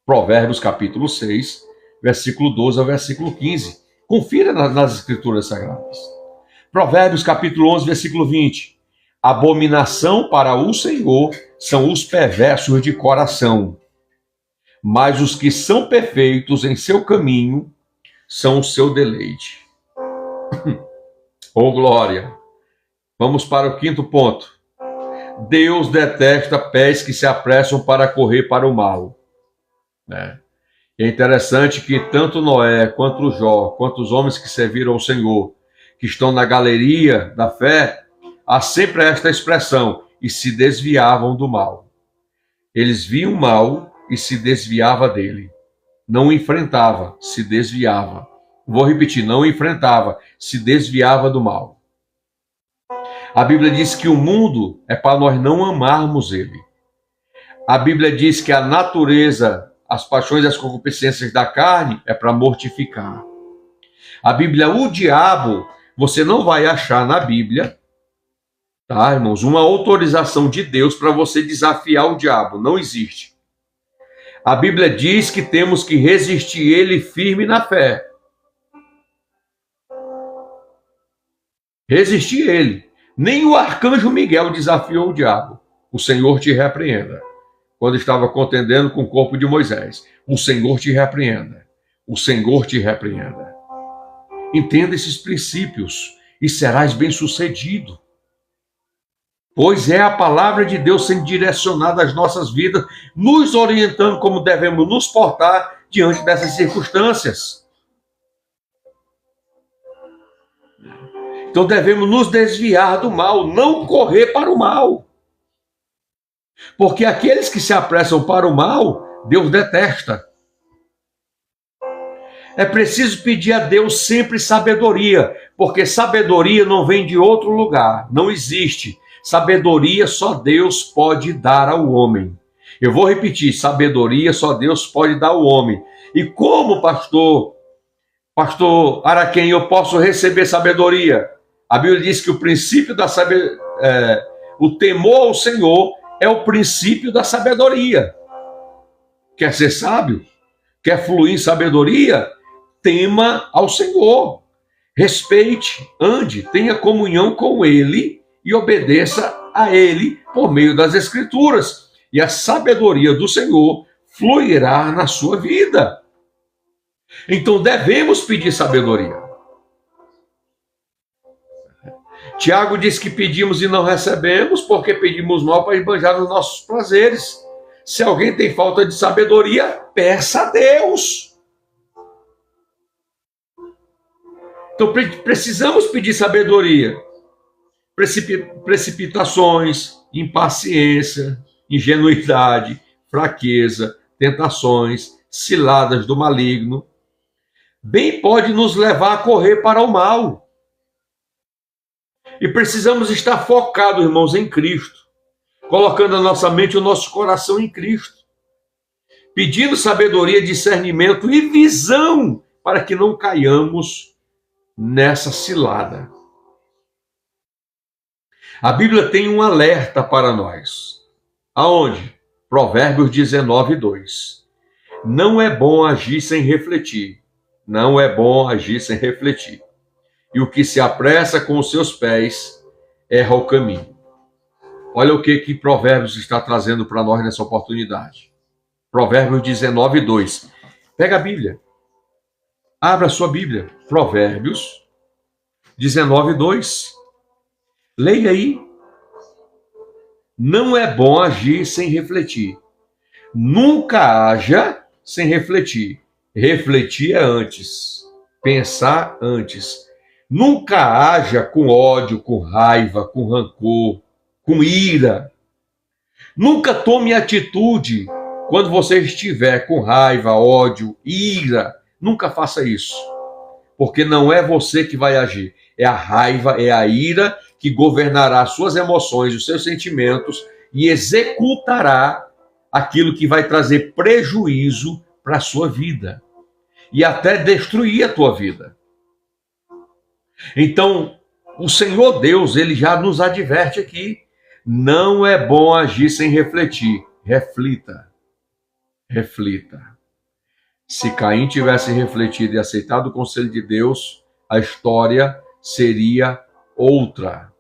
Provérbios capítulo 6, versículo 12 ao versículo 15. Confira nas escrituras sagradas. Provérbios capítulo 11, versículo 20. Abominação para o Senhor são os perversos de coração, mas os que são perfeitos em seu caminho são o seu deleite. Oh, glória! Vamos para o quinto ponto. Deus detesta pés que se apressam para correr para o mal. É interessante que tanto Noé, quanto Jó, quanto os homens que serviram ao Senhor, que estão na galeria da fé, há sempre esta expressão, e se desviavam do mal. Eles viam o mal e se desviava dele. Não enfrentava, se desviava. Vou repetir, não enfrentava, se desviava do mal. A Bíblia diz que o mundo é para nós não amarmos ele. A Bíblia diz que a natureza, as paixões e as concupiscências da carne é para mortificar. A Bíblia, o diabo, você não vai achar na Bíblia, tá, irmãos, uma autorização de Deus para você desafiar o diabo. Não existe. A Bíblia diz que temos que resistir ele firme na fé. Resistir ele. Nem o arcanjo Miguel desafiou o diabo. O Senhor te repreenda. Quando estava contendendo com o corpo de Moisés. O Senhor te repreenda. O Senhor te repreenda. Entenda esses princípios e serás bem-sucedido. Pois é a palavra de Deus sendo direcionada às nossas vidas, nos orientando como devemos nos portar diante dessas circunstâncias. Então devemos nos desviar do mal, não correr para o mal. Porque aqueles que se apressam para o mal, Deus detesta. É preciso pedir a Deus sempre sabedoria, porque sabedoria não vem de outro lugar, não existe. Sabedoria só Deus pode dar ao homem. Eu vou repetir, sabedoria só Deus pode dar ao homem. E como, pastor Araquém, eu posso receber sabedoria? A Bíblia diz que o princípio da sabedoria, o temor ao Senhor é o princípio da sabedoria. Quer ser sábio? Quer fluir em sabedoria? Tema ao Senhor. Respeite, ande, tenha comunhão com Ele e obedeça a Ele por meio das Escrituras. E a sabedoria do Senhor fluirá na sua vida. Então devemos pedir sabedoria. Tiago diz que pedimos e não recebemos porque pedimos mal para esbanjar os nossos prazeres. Se alguém tem falta de sabedoria, peça a Deus. Então precisamos pedir sabedoria. Precipitações, impaciência, ingenuidade, fraqueza, tentações, ciladas do maligno, bem pode nos levar a correr para o mal. E precisamos estar focados, irmãos, em Cristo, colocando a nossa mente e o nosso coração em Cristo, pedindo sabedoria, discernimento e visão para que não caiamos nessa cilada. A Bíblia tem um alerta para nós. Aonde? Provérbios 19:2. Não é bom agir sem refletir. Não é bom agir sem refletir. E o que se apressa com os seus pés erra o caminho. Olha o que Provérbios está trazendo para nós nessa oportunidade. Provérbios 19:2. Pega a Bíblia. Abra a sua Bíblia. Provérbios 19:2. Leia aí. Não é bom agir sem refletir. Nunca haja sem refletir. Refletir é antes. Pensar antes. Nunca haja com ódio, com raiva, com rancor, com ira. Nunca tome atitude quando você estiver com raiva, ódio, ira. Nunca faça isso. Porque não é você que vai agir. É a raiva, é a ira que governará suas emoções, os seus sentimentos e executará aquilo que vai trazer prejuízo para a sua vida e até destruir a tua vida. Então, o Senhor Deus, ele já nos adverte aqui, não é bom agir sem refletir. Reflita. Reflita. Se Caim tivesse refletido e aceitado o conselho de Deus, a história seria outra.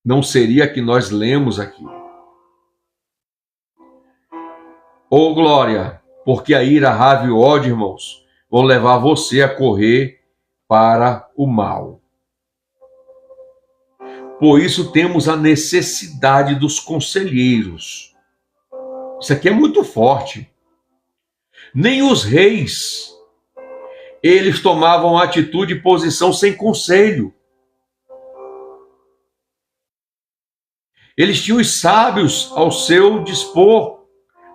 Não seria a que nós lemos aqui. Ô glória, porque a ira, a raiva e o ódio, irmãos, vão levar você a correr para o mal. Por isso temos a necessidade dos conselheiros. Isso aqui é muito forte. Nem os reis, eles tomavam atitude e posição sem conselho. Eles tinham os sábios ao seu dispor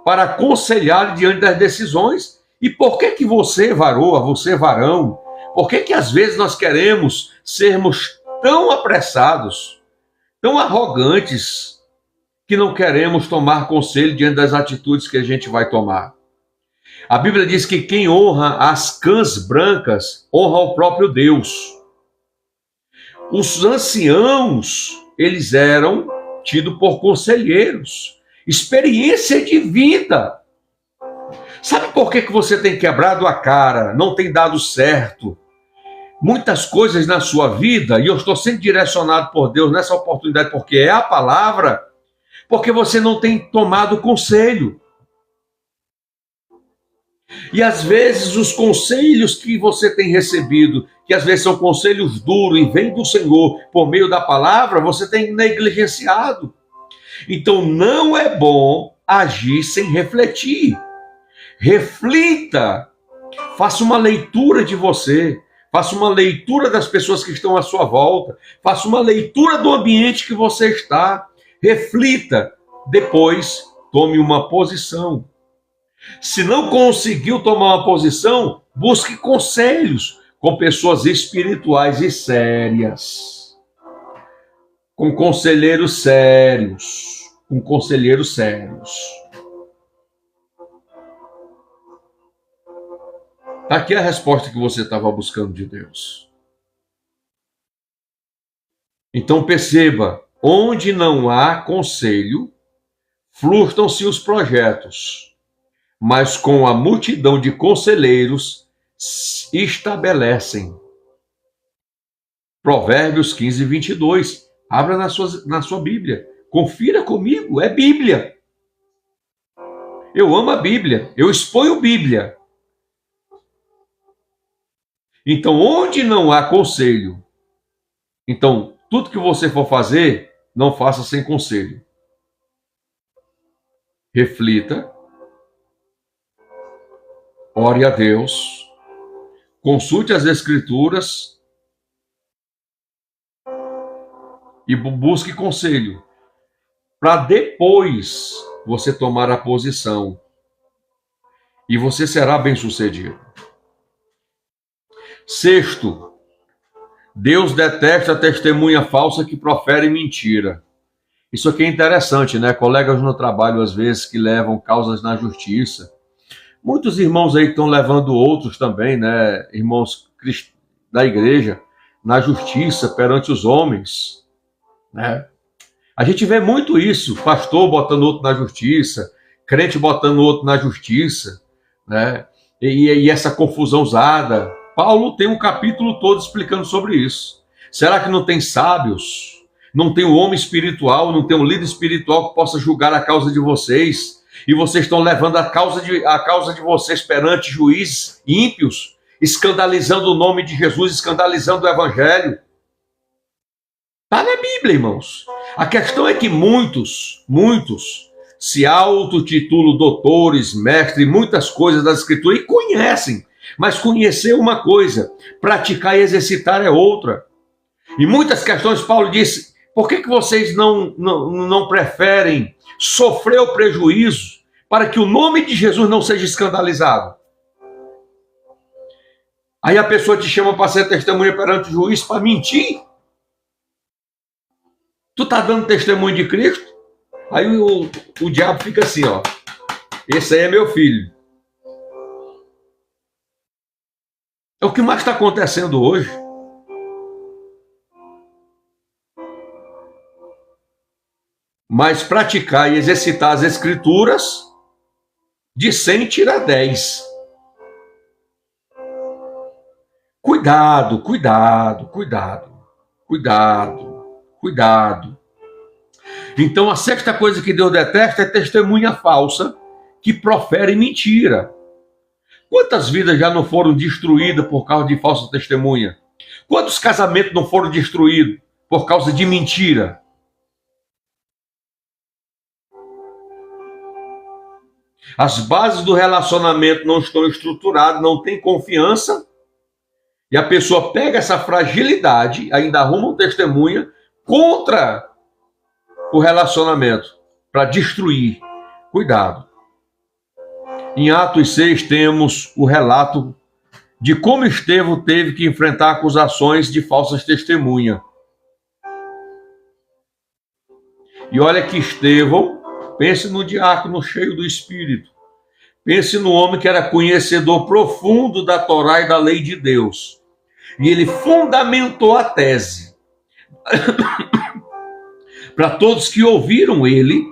para aconselhar diante das decisões. E por que você, varoa, você, varão, por que às vezes nós queremos sermos tão apressados, tão arrogantes, que não queremos tomar conselho diante das atitudes que a gente vai tomar? A Bíblia diz que quem honra as cãs brancas honra o próprio Deus. Os anciãos, eles eram tidos por conselheiros, experiência de vida. Sabe por que você tem quebrado a cara, não tem dado certo? Muitas coisas na sua vida, e eu estou sendo direcionado por Deus nessa oportunidade, porque é a palavra, porque você não tem tomado conselho. E às vezes os conselhos que você tem recebido, que às vezes são conselhos duros e vêm do Senhor por meio da palavra, você tem negligenciado. Então não é bom agir sem refletir. Reflita, faça uma leitura de você, faça uma leitura das pessoas que estão à sua volta, faça uma leitura do ambiente que você está, reflita, depois tome uma posição. Se não conseguiu tomar uma posição, busque conselhos com pessoas espirituais e sérias, com conselheiros sérios, Está aqui a resposta que você estava buscando de Deus. Então perceba, onde não há conselho, frustram-se os projetos, mas com a multidão de conselheiros estabelecem. Provérbios 15:22. Abra na sua Bíblia. Confira comigo, é Bíblia. Eu amo a Bíblia, eu exponho Bíblia. Então, onde não há conselho, Então, tudo que você for fazer, não faça sem conselho. Reflita, ore a Deus, consulte as Escrituras e busque conselho, para depois você tomar a posição e você será bem-sucedido. Sexto, Deus detesta a testemunha falsa que profere mentira. Isso aqui é interessante, né? Colegas no trabalho, às vezes, que levam causas na justiça. Muitos irmãos aí estão levando outros também, né? Irmãos da igreja, na justiça perante os homens, né? A gente vê muito isso, pastor botando outro na justiça, crente botando outro na justiça, né? E essa confusão usada. Paulo tem um capítulo todo explicando sobre isso. Será que não tem sábios? Não tem um homem espiritual, não tem um líder espiritual que possa julgar a causa de vocês? E vocês estão levando a causa de vocês perante juízes ímpios, escandalizando o nome de Jesus, escandalizando o evangelho. Está na Bíblia, irmãos. A questão é que muitos se autotitulam doutores, mestres, muitas coisas da Escritura e conhecem. Mas conhecer é uma coisa, praticar e exercitar é outra. Em muitas questões, Paulo disse, por que vocês não preferem sofrer o prejuízo para que o nome de Jesus não seja escandalizado? Aí a pessoa te chama para ser testemunha perante o juiz para mentir. Tu tá dando testemunho de Cristo? Aí o diabo fica assim, ó. Esse aí é meu filho. É o que mais está acontecendo hoje. Mas praticar e exercitar as Escrituras, de 100 tira 10. Cuidado, cuidado, cuidado, cuidado, cuidado. Então a sexta coisa que Deus detesta é testemunha falsa que profere mentira. Quantas vidas já não foram destruídas por causa de falsa testemunha? Quantos casamentos não foram destruídos por causa de mentira? As bases do relacionamento não estão estruturadas, não tem confiança, e a pessoa pega essa fragilidade, ainda arruma um testemunha contra o relacionamento, para destruir. Cuidado. Em Atos 6 temos o relato de como Estevão teve que enfrentar acusações de falsas testemunhas. E olha que Estevão, pense no diácono cheio do Espírito. Pense no homem que era conhecedor profundo da Torá e da lei de Deus. E ele fundamentou a tese para todos que ouviram ele,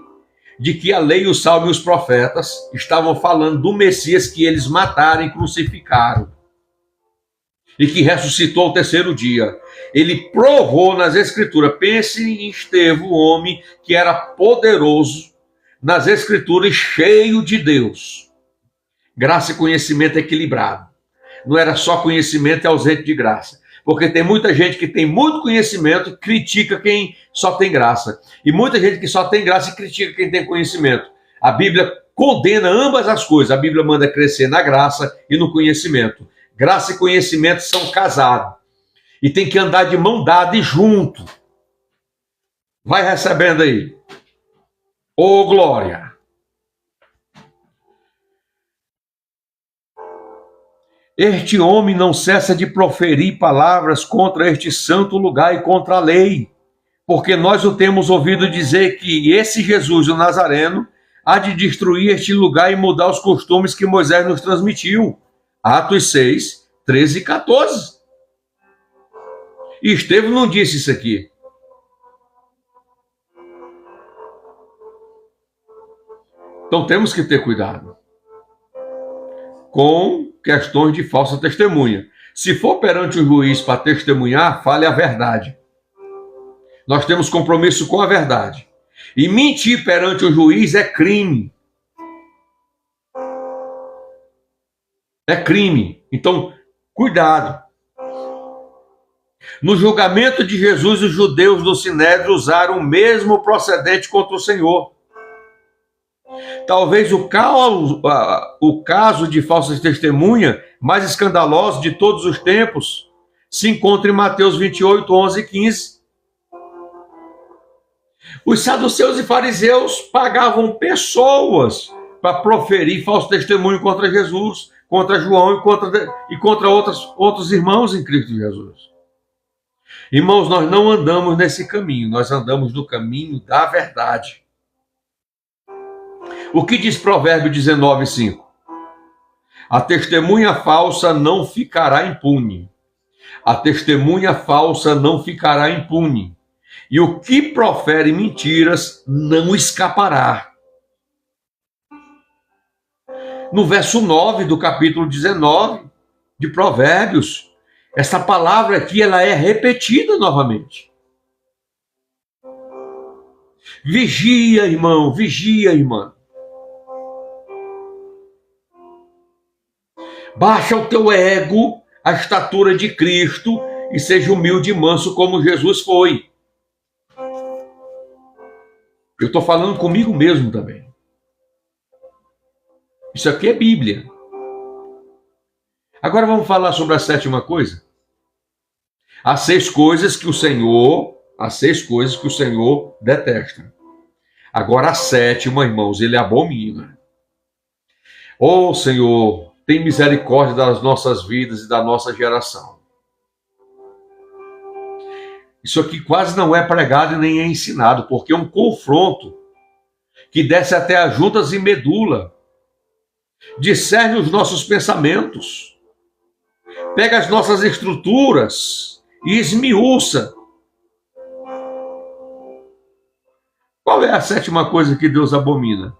de que a lei, o salmo e os profetas estavam falando do Messias que eles mataram e crucificaram, e que ressuscitou ao terceiro dia. Ele provou nas Escrituras. Pense em Estevão, homem que era poderoso nas Escrituras, cheio de Deus. Graça e conhecimento equilibrado. Não era só conhecimento e ausente de graça. Porque tem muita gente que tem muito conhecimento e critica quem só tem graça. E muita gente que só tem graça e critica quem tem conhecimento. A Bíblia condena ambas as coisas. A Bíblia manda crescer na graça e no conhecimento. Graça e conhecimento são casados. E tem que andar de mão dada e junto. Vai recebendo aí. Ô, glória! Este homem não cessa de proferir palavras contra este santo lugar e contra a lei, porque nós o temos ouvido dizer que esse Jesus, o Nazareno, há de destruir este lugar e mudar os costumes que Moisés nos transmitiu. Atos 6, 13 e 14. E Estevão não disse isso aqui. Então temos que ter cuidado com questões de falsa testemunha. Se for perante o juiz para testemunhar, fale a verdade. Nós temos compromisso com a verdade. E mentir perante o juiz é crime. É crime. Então, cuidado. No julgamento de Jesus, os judeus do Sinédrio usaram o mesmo procedente contra o Senhor. Talvez o caso de falsas testemunhas mais escandaloso de todos os tempos se encontra em Mateus 28, 11 e 15. Os saduceus e fariseus pagavam pessoas para proferir falso testemunho contra Jesus, contra João e contra outros irmãos em Cristo Jesus. Irmãos, nós não andamos nesse caminho, nós andamos no caminho da verdade. O que diz Provérbio 19, 5? A testemunha falsa não ficará impune. A testemunha falsa não ficará impune. E o que profere mentiras não escapará. No verso 9 do capítulo 19 de Provérbios, essa palavra aqui ela é repetida novamente. Vigia, irmão, vigia, irmã. Baixa o teu ego, a estatura de Cristo, e seja humilde e manso como Jesus foi. Eu estou falando comigo mesmo também. Isso aqui é Bíblia. Agora vamos falar sobre a sétima coisa. As 6 coisas que o Senhor detesta. Agora a sétima, irmãos, ele abomina. Ô Senhor, tem misericórdia das nossas vidas e da nossa geração. Isso aqui quase não é pregado e nem é ensinado, porque é um confronto que desce até as juntas e medula, discerne os nossos pensamentos, pega as nossas estruturas e esmiuça. Qual é a sétima coisa que Deus abomina?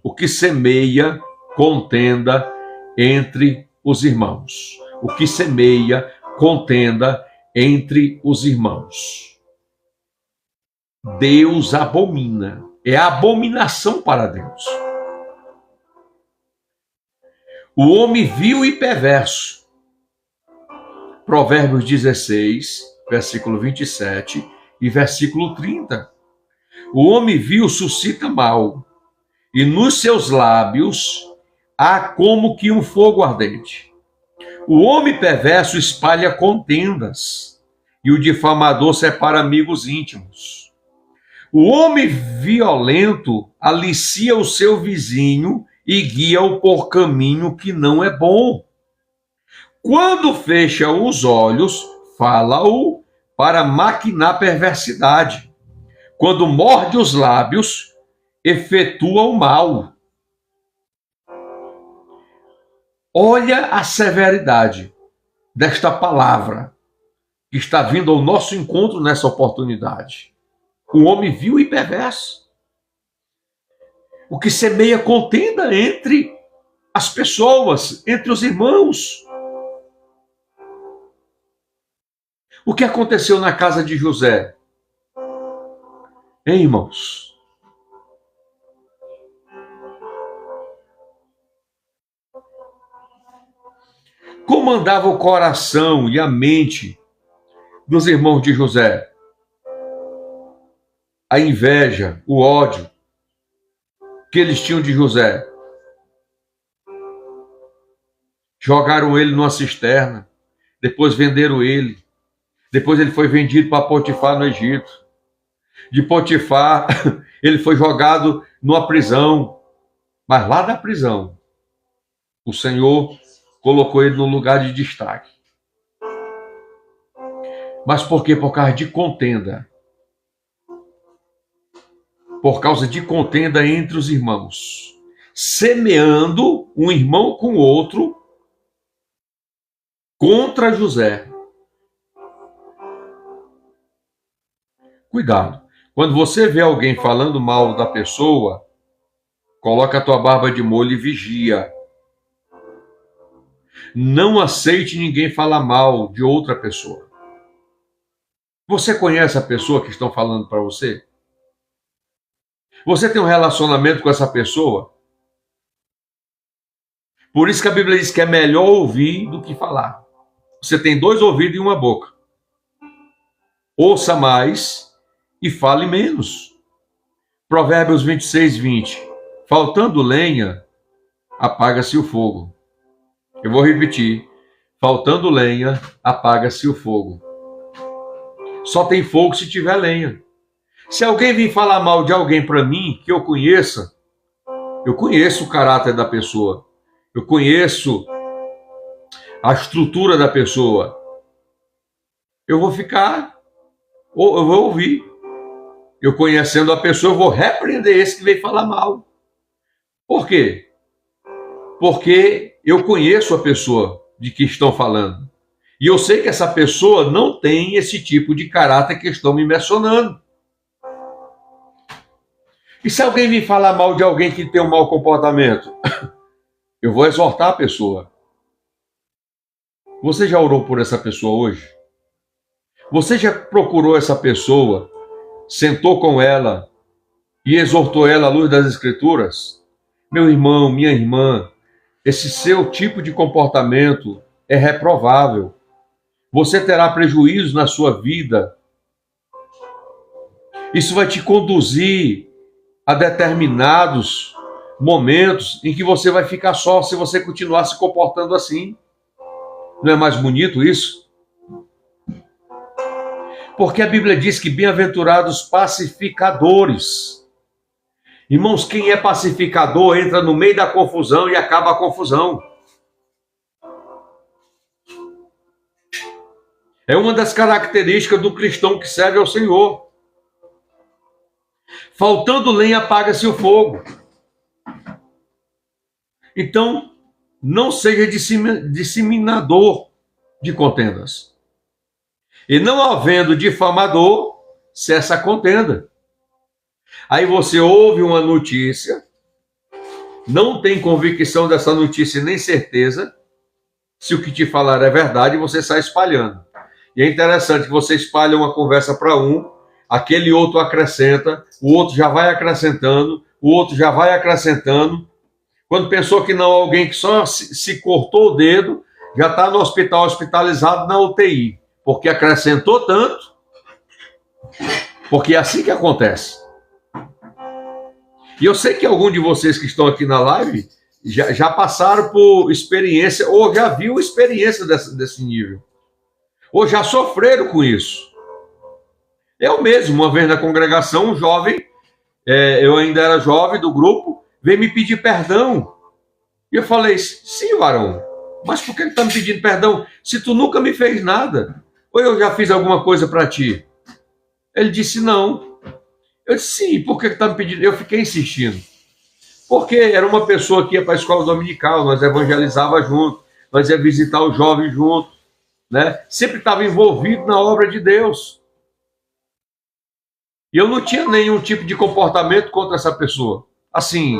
O que semeia contenda entre os irmãos. O que semeia contenda entre os irmãos. Deus abomina. É abominação para Deus. O homem vil e perverso. Provérbios 16, versículo 27 e versículo 30. O homem vil suscita mal, e nos seus lábios há como que um fogo ardente. O homem perverso espalha contendas, e o difamador separa amigos íntimos. O homem violento alicia o seu vizinho e guia-o por caminho que não é bom. Quando fecha os olhos, fala-o para maquinar perversidade. Quando morde os lábios, efetua o mal. Olha a severidade desta palavra que está vindo ao nosso encontro nessa oportunidade. O homem vil e perverso. O que semeia contenda entre as pessoas, entre os irmãos. O que aconteceu na casa de José? Hein, irmãos? Como andava o coração e a mente dos irmãos de José? A inveja, o ódio que eles tinham de José. Jogaram ele numa cisterna, depois venderam ele. Depois ele foi vendido para Potifar no Egito. De Potifar, ele foi jogado numa prisão. Mas lá da prisão, o Senhor colocou ele num lugar de destaque. Mas por quê? Por causa de contenda. Por causa de contenda entre os irmãos. Semeando um irmão com o outro contra José. Cuidado. Quando você vê alguém falando mal da pessoa, coloca a tua barba de molho e vigia. Não aceite ninguém falar mal de outra pessoa. Você conhece a pessoa que estão falando para você? Você tem um relacionamento com essa pessoa? Por isso que a Bíblia diz que é melhor ouvir do que falar. Você tem 2 ouvidos e uma boca. ouça mais e fale menos. Provérbios 26, 20. Faltando lenha, apaga-se o fogo. Eu vou repetir. Faltando lenha, apaga-se o fogo. Só tem fogo se tiver lenha. Se alguém vir falar mal de alguém para mim, que eu conheço o caráter da pessoa, eu conheço a estrutura da pessoa, eu vou ou eu vou ouvir. Eu conhecendo a pessoa, eu vou repreender esse que veio falar mal. Por quê? Porque eu conheço a pessoa de que estão falando. E eu sei que essa pessoa não tem esse tipo de caráter que estão me mencionando. E se alguém vir falar mal de alguém que tem um mau comportamento, eu vou exortar a pessoa. Você já orou por essa pessoa hoje? Você já procurou essa pessoa, sentou com ela e exortou ela à luz das Escrituras? Meu irmão, minha irmã, esse seu tipo de comportamento é reprovável. Você terá prejuízo na sua vida. Isso vai te conduzir a determinados momentos em que você vai ficar só se você continuar se comportando assim. Não é mais bonito isso? Porque a Bíblia diz que bem-aventurados pacificadores. Irmãos, quem é pacificador entra no meio da confusão e acaba a confusão. É uma das características do cristão que serve ao Senhor. Faltando lenha, apaga-se o fogo. Então, não seja disseminador de contendas. E não havendo difamador, cessa a contenda. Aí você ouve uma notícia, não tem convicção dessa notícia nem certeza, se o que te falar é verdade, você sai espalhando. E é interessante que você espalha uma conversa para um, aquele outro acrescenta, o outro já vai acrescentando, o outro já vai acrescentando. Quando pensou que não, alguém que só se cortou o dedo, já está no hospital, hospitalizado na UTI, porque acrescentou tanto, porque é assim que acontece. E eu sei que alguns de vocês que estão aqui na live já passaram por experiência, ou já viu experiência desse nível, ou já sofreram com isso. Eu mesmo, uma vez na congregação, um jovem, eu ainda era jovem do grupo, veio me pedir perdão. E eu falei, sim, varão, mas por que está me pedindo perdão se tu nunca me fez nada? Ou eu já fiz alguma coisa para ti? Ele disse, não. Eu disse, sim, por que está me pedindo? Eu fiquei insistindo. Porque era uma pessoa que ia para a escola dominical, nós evangelizava junto, nós ia visitar os jovens junto, né? Sempre estava envolvido na obra de Deus. E eu não tinha nenhum tipo de comportamento contra essa pessoa. Assim.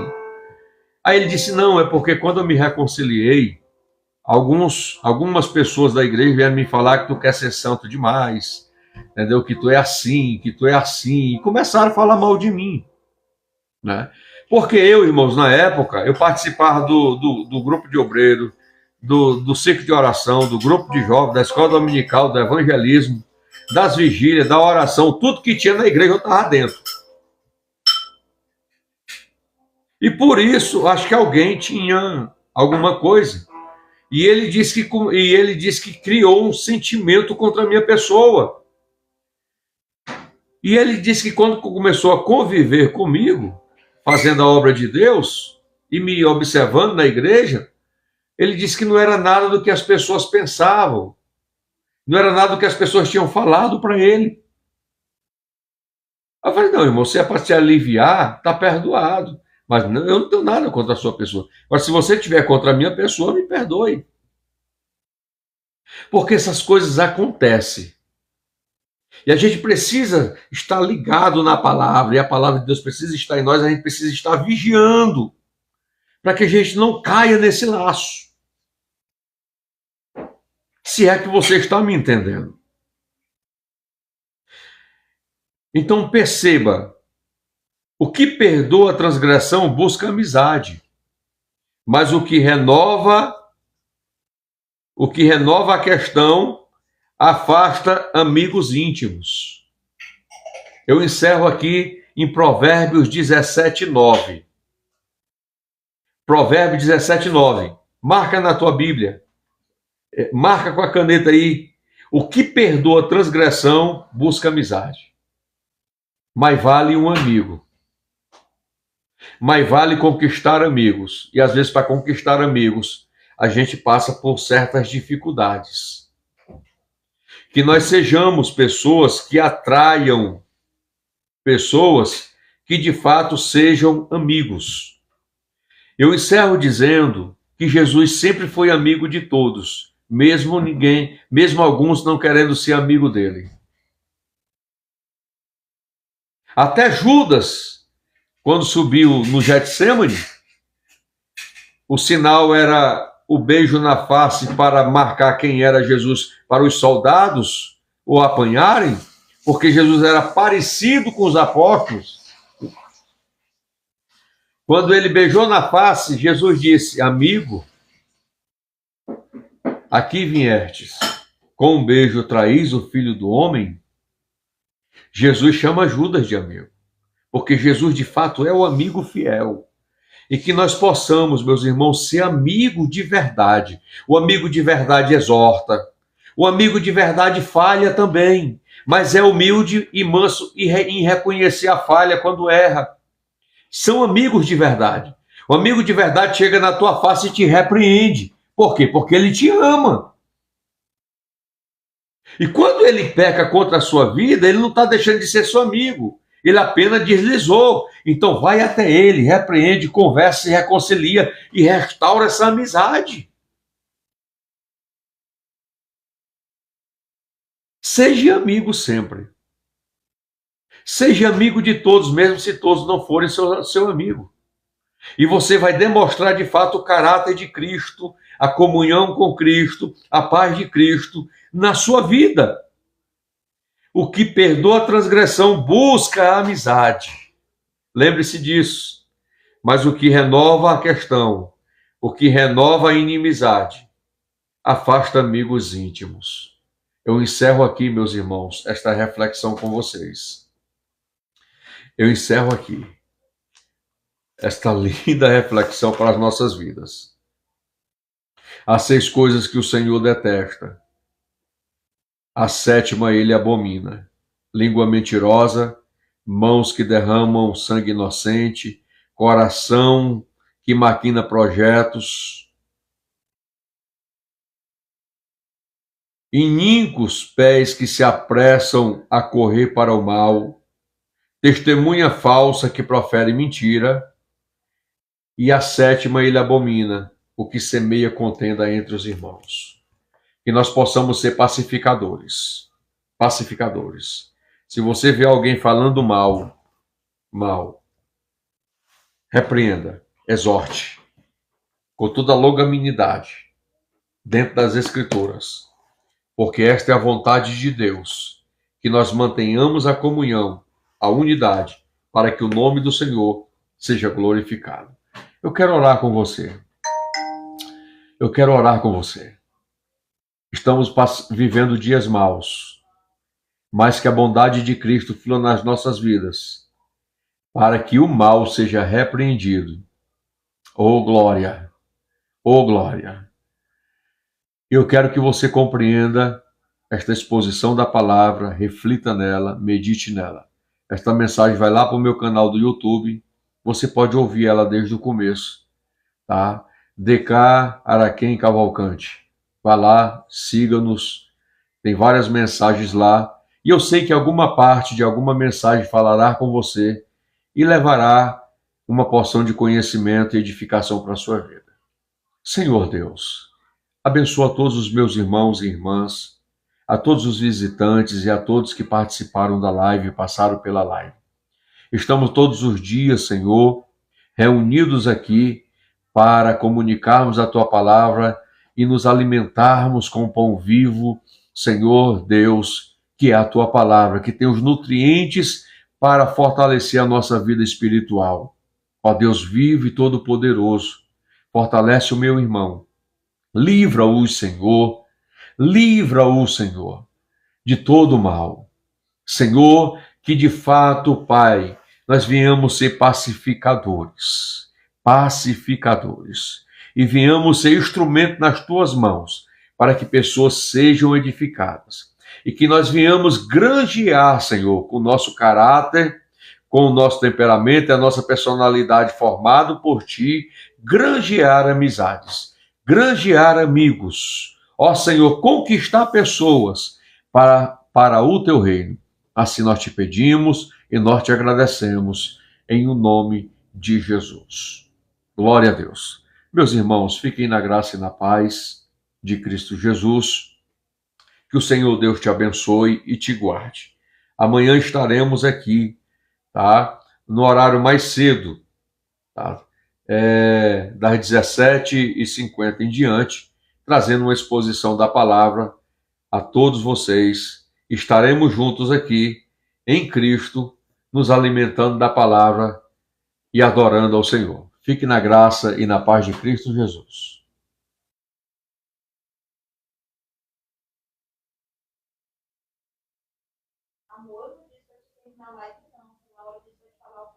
Aí ele disse, não, é porque quando eu me reconciliei, algumas pessoas da igreja vieram me falar que tu quer ser santo demais, entendeu? Que tu é assim, e começaram a falar mal de mim, né? Porque eu, irmãos, na época, eu participava do grupo de obreiro, do ciclo de oração, do grupo de jovens, da escola dominical, do evangelismo, das vigílias, da oração, tudo que tinha na igreja eu estava dentro. E por isso, acho que alguém tinha alguma coisa. E ele disse que criou um sentimento contra a minha pessoa. E ele disse que quando começou a conviver comigo, fazendo a obra de Deus, e me observando na igreja, ele disse que não era nada do que as pessoas pensavam. Não era nada do que as pessoas tinham falado para ele. Eu falei, não, irmão, se é para se aliviar, está perdoado. Mas eu não tenho nada contra a sua pessoa. Mas se você tiver contra a minha pessoa, me perdoe. Porque essas coisas acontecem. E a gente precisa estar ligado na palavra, e a palavra de Deus precisa estar em nós, a gente precisa estar vigiando, para que a gente não caia nesse laço. Se é que você está me entendendo. Então perceba, o que perdoa a transgressão busca amizade, mas o que renova a questão afasta amigos íntimos. Eu encerro aqui em Provérbios 17:9. Provérbios 17:9. Marca na tua Bíblia. Marca com a caneta aí. O que perdoa transgressão busca amizade. Mais vale um amigo. Mais vale conquistar amigos. E às vezes, para conquistar amigos, a gente passa por certas dificuldades. Que nós sejamos pessoas que atraiam pessoas que de fato sejam amigos. Eu encerro dizendo que Jesus sempre foi amigo de todos, mesmo alguns não querendo ser amigo dele. Até Judas, quando subiu no Getsemane, o sinal era o beijo na face para marcar quem era Jesus para os soldados o apanharem, porque Jesus era parecido com os apóstolos. Quando ele beijou na face, Jesus disse: amigo, aqui viestes, com um beijo traís o Filho do Homem. Jesus chama Judas de amigo, porque Jesus de fato é o amigo fiel. E que nós possamos, meus irmãos, ser amigo de verdade. O amigo de verdade exorta. O amigo de verdade falha também, mas é humilde e manso em reconhecer a falha quando erra. São amigos de verdade. O amigo de verdade chega na tua face e te repreende. Por quê? Porque ele te ama. E quando ele peca contra a sua vida, ele não está deixando de ser seu amigo. Ele apenas deslizou. Então vai até ele, repreende, conversa, se reconcilia e restaura essa amizade. Seja amigo sempre. Seja amigo de todos, mesmo se todos não forem seu amigo. E você vai demonstrar de fato o caráter de Cristo, a comunhão com Cristo, a paz de Cristo na sua vida. O que perdoa a transgressão busca a amizade. Lembre-se disso. Mas o que renova a questão, o que renova a inimizade, afasta amigos íntimos. Eu encerro aqui, meus irmãos, esta reflexão com vocês. Eu encerro aqui esta linda reflexão para as nossas vidas. Há 6 coisas que o Senhor detesta. A 7ª ele abomina: língua mentirosa, mãos que derramam sangue inocente, coração que maquina projetos, iníquos pés que se apressam a correr para o mal, testemunha falsa que profere mentira, e a 7ª ele abomina: o que semeia contenda entre os irmãos. Que nós possamos ser pacificadores. Pacificadores. Se você vê alguém falando mal, repreenda, exorte, com toda a longanimidade, dentro das Escrituras, porque esta é a vontade de Deus, que nós mantenhamos a comunhão, a unidade, para que o nome do Senhor seja glorificado. Eu quero orar com você. Eu quero orar com você. Estamos vivendo dias maus, mas que a bondade de Cristo flua nas nossas vidas, para que o mal seja repreendido. Oh glória! Oh glória! Eu quero que você compreenda esta exposição da palavra, reflita nela, medite nela. Esta mensagem vai lá para o meu canal do YouTube, você pode ouvir ela desde o começo, tá? DK Araquém Cavalcante. Vá lá, siga-nos, tem várias mensagens lá, e eu sei que alguma parte de alguma mensagem falará com você e levará uma porção de conhecimento e edificação para a sua vida. Senhor Deus, abençoa todos os meus irmãos e irmãs, a todos os visitantes e a todos que participaram da live e passaram pela live. Estamos todos os dias, Senhor, reunidos aqui para comunicarmos a Tua palavra e nos alimentarmos com o pão vivo, Senhor Deus, que é a Tua palavra, que tem os nutrientes para fortalecer a nossa vida espiritual. Ó Deus vivo e todo-poderoso, fortalece o meu irmão. Livra-o, Senhor. Livra-o, Senhor. de todo mal. Senhor, que de fato, Pai, nós viemos ser pacificadores, pacificadores, e viemos ser instrumento nas tuas mãos, para que pessoas sejam edificadas. E que nós viemos granjear, Senhor, com o nosso caráter, com o nosso temperamento e a nossa personalidade formado por Ti, granjear amizades, granjear amigos. Ó Senhor, conquistar pessoas para o Teu reino. Assim nós te pedimos e nós te agradecemos em o nome de Jesus. Glória a Deus. Meus irmãos, fiquem na graça e na paz de Cristo Jesus. Que o Senhor Deus te abençoe e te guarde. Amanhã estaremos aqui, tá? No horário mais cedo, tá? Das 17h50 em diante, trazendo uma exposição da palavra a todos vocês. Estaremos juntos aqui em Cristo, nos alimentando da palavra e adorando ao Senhor. Fique na graça e na paz de Cristo Jesus. Amor, não disse pra te terminar a live, não. Na hora de você falar o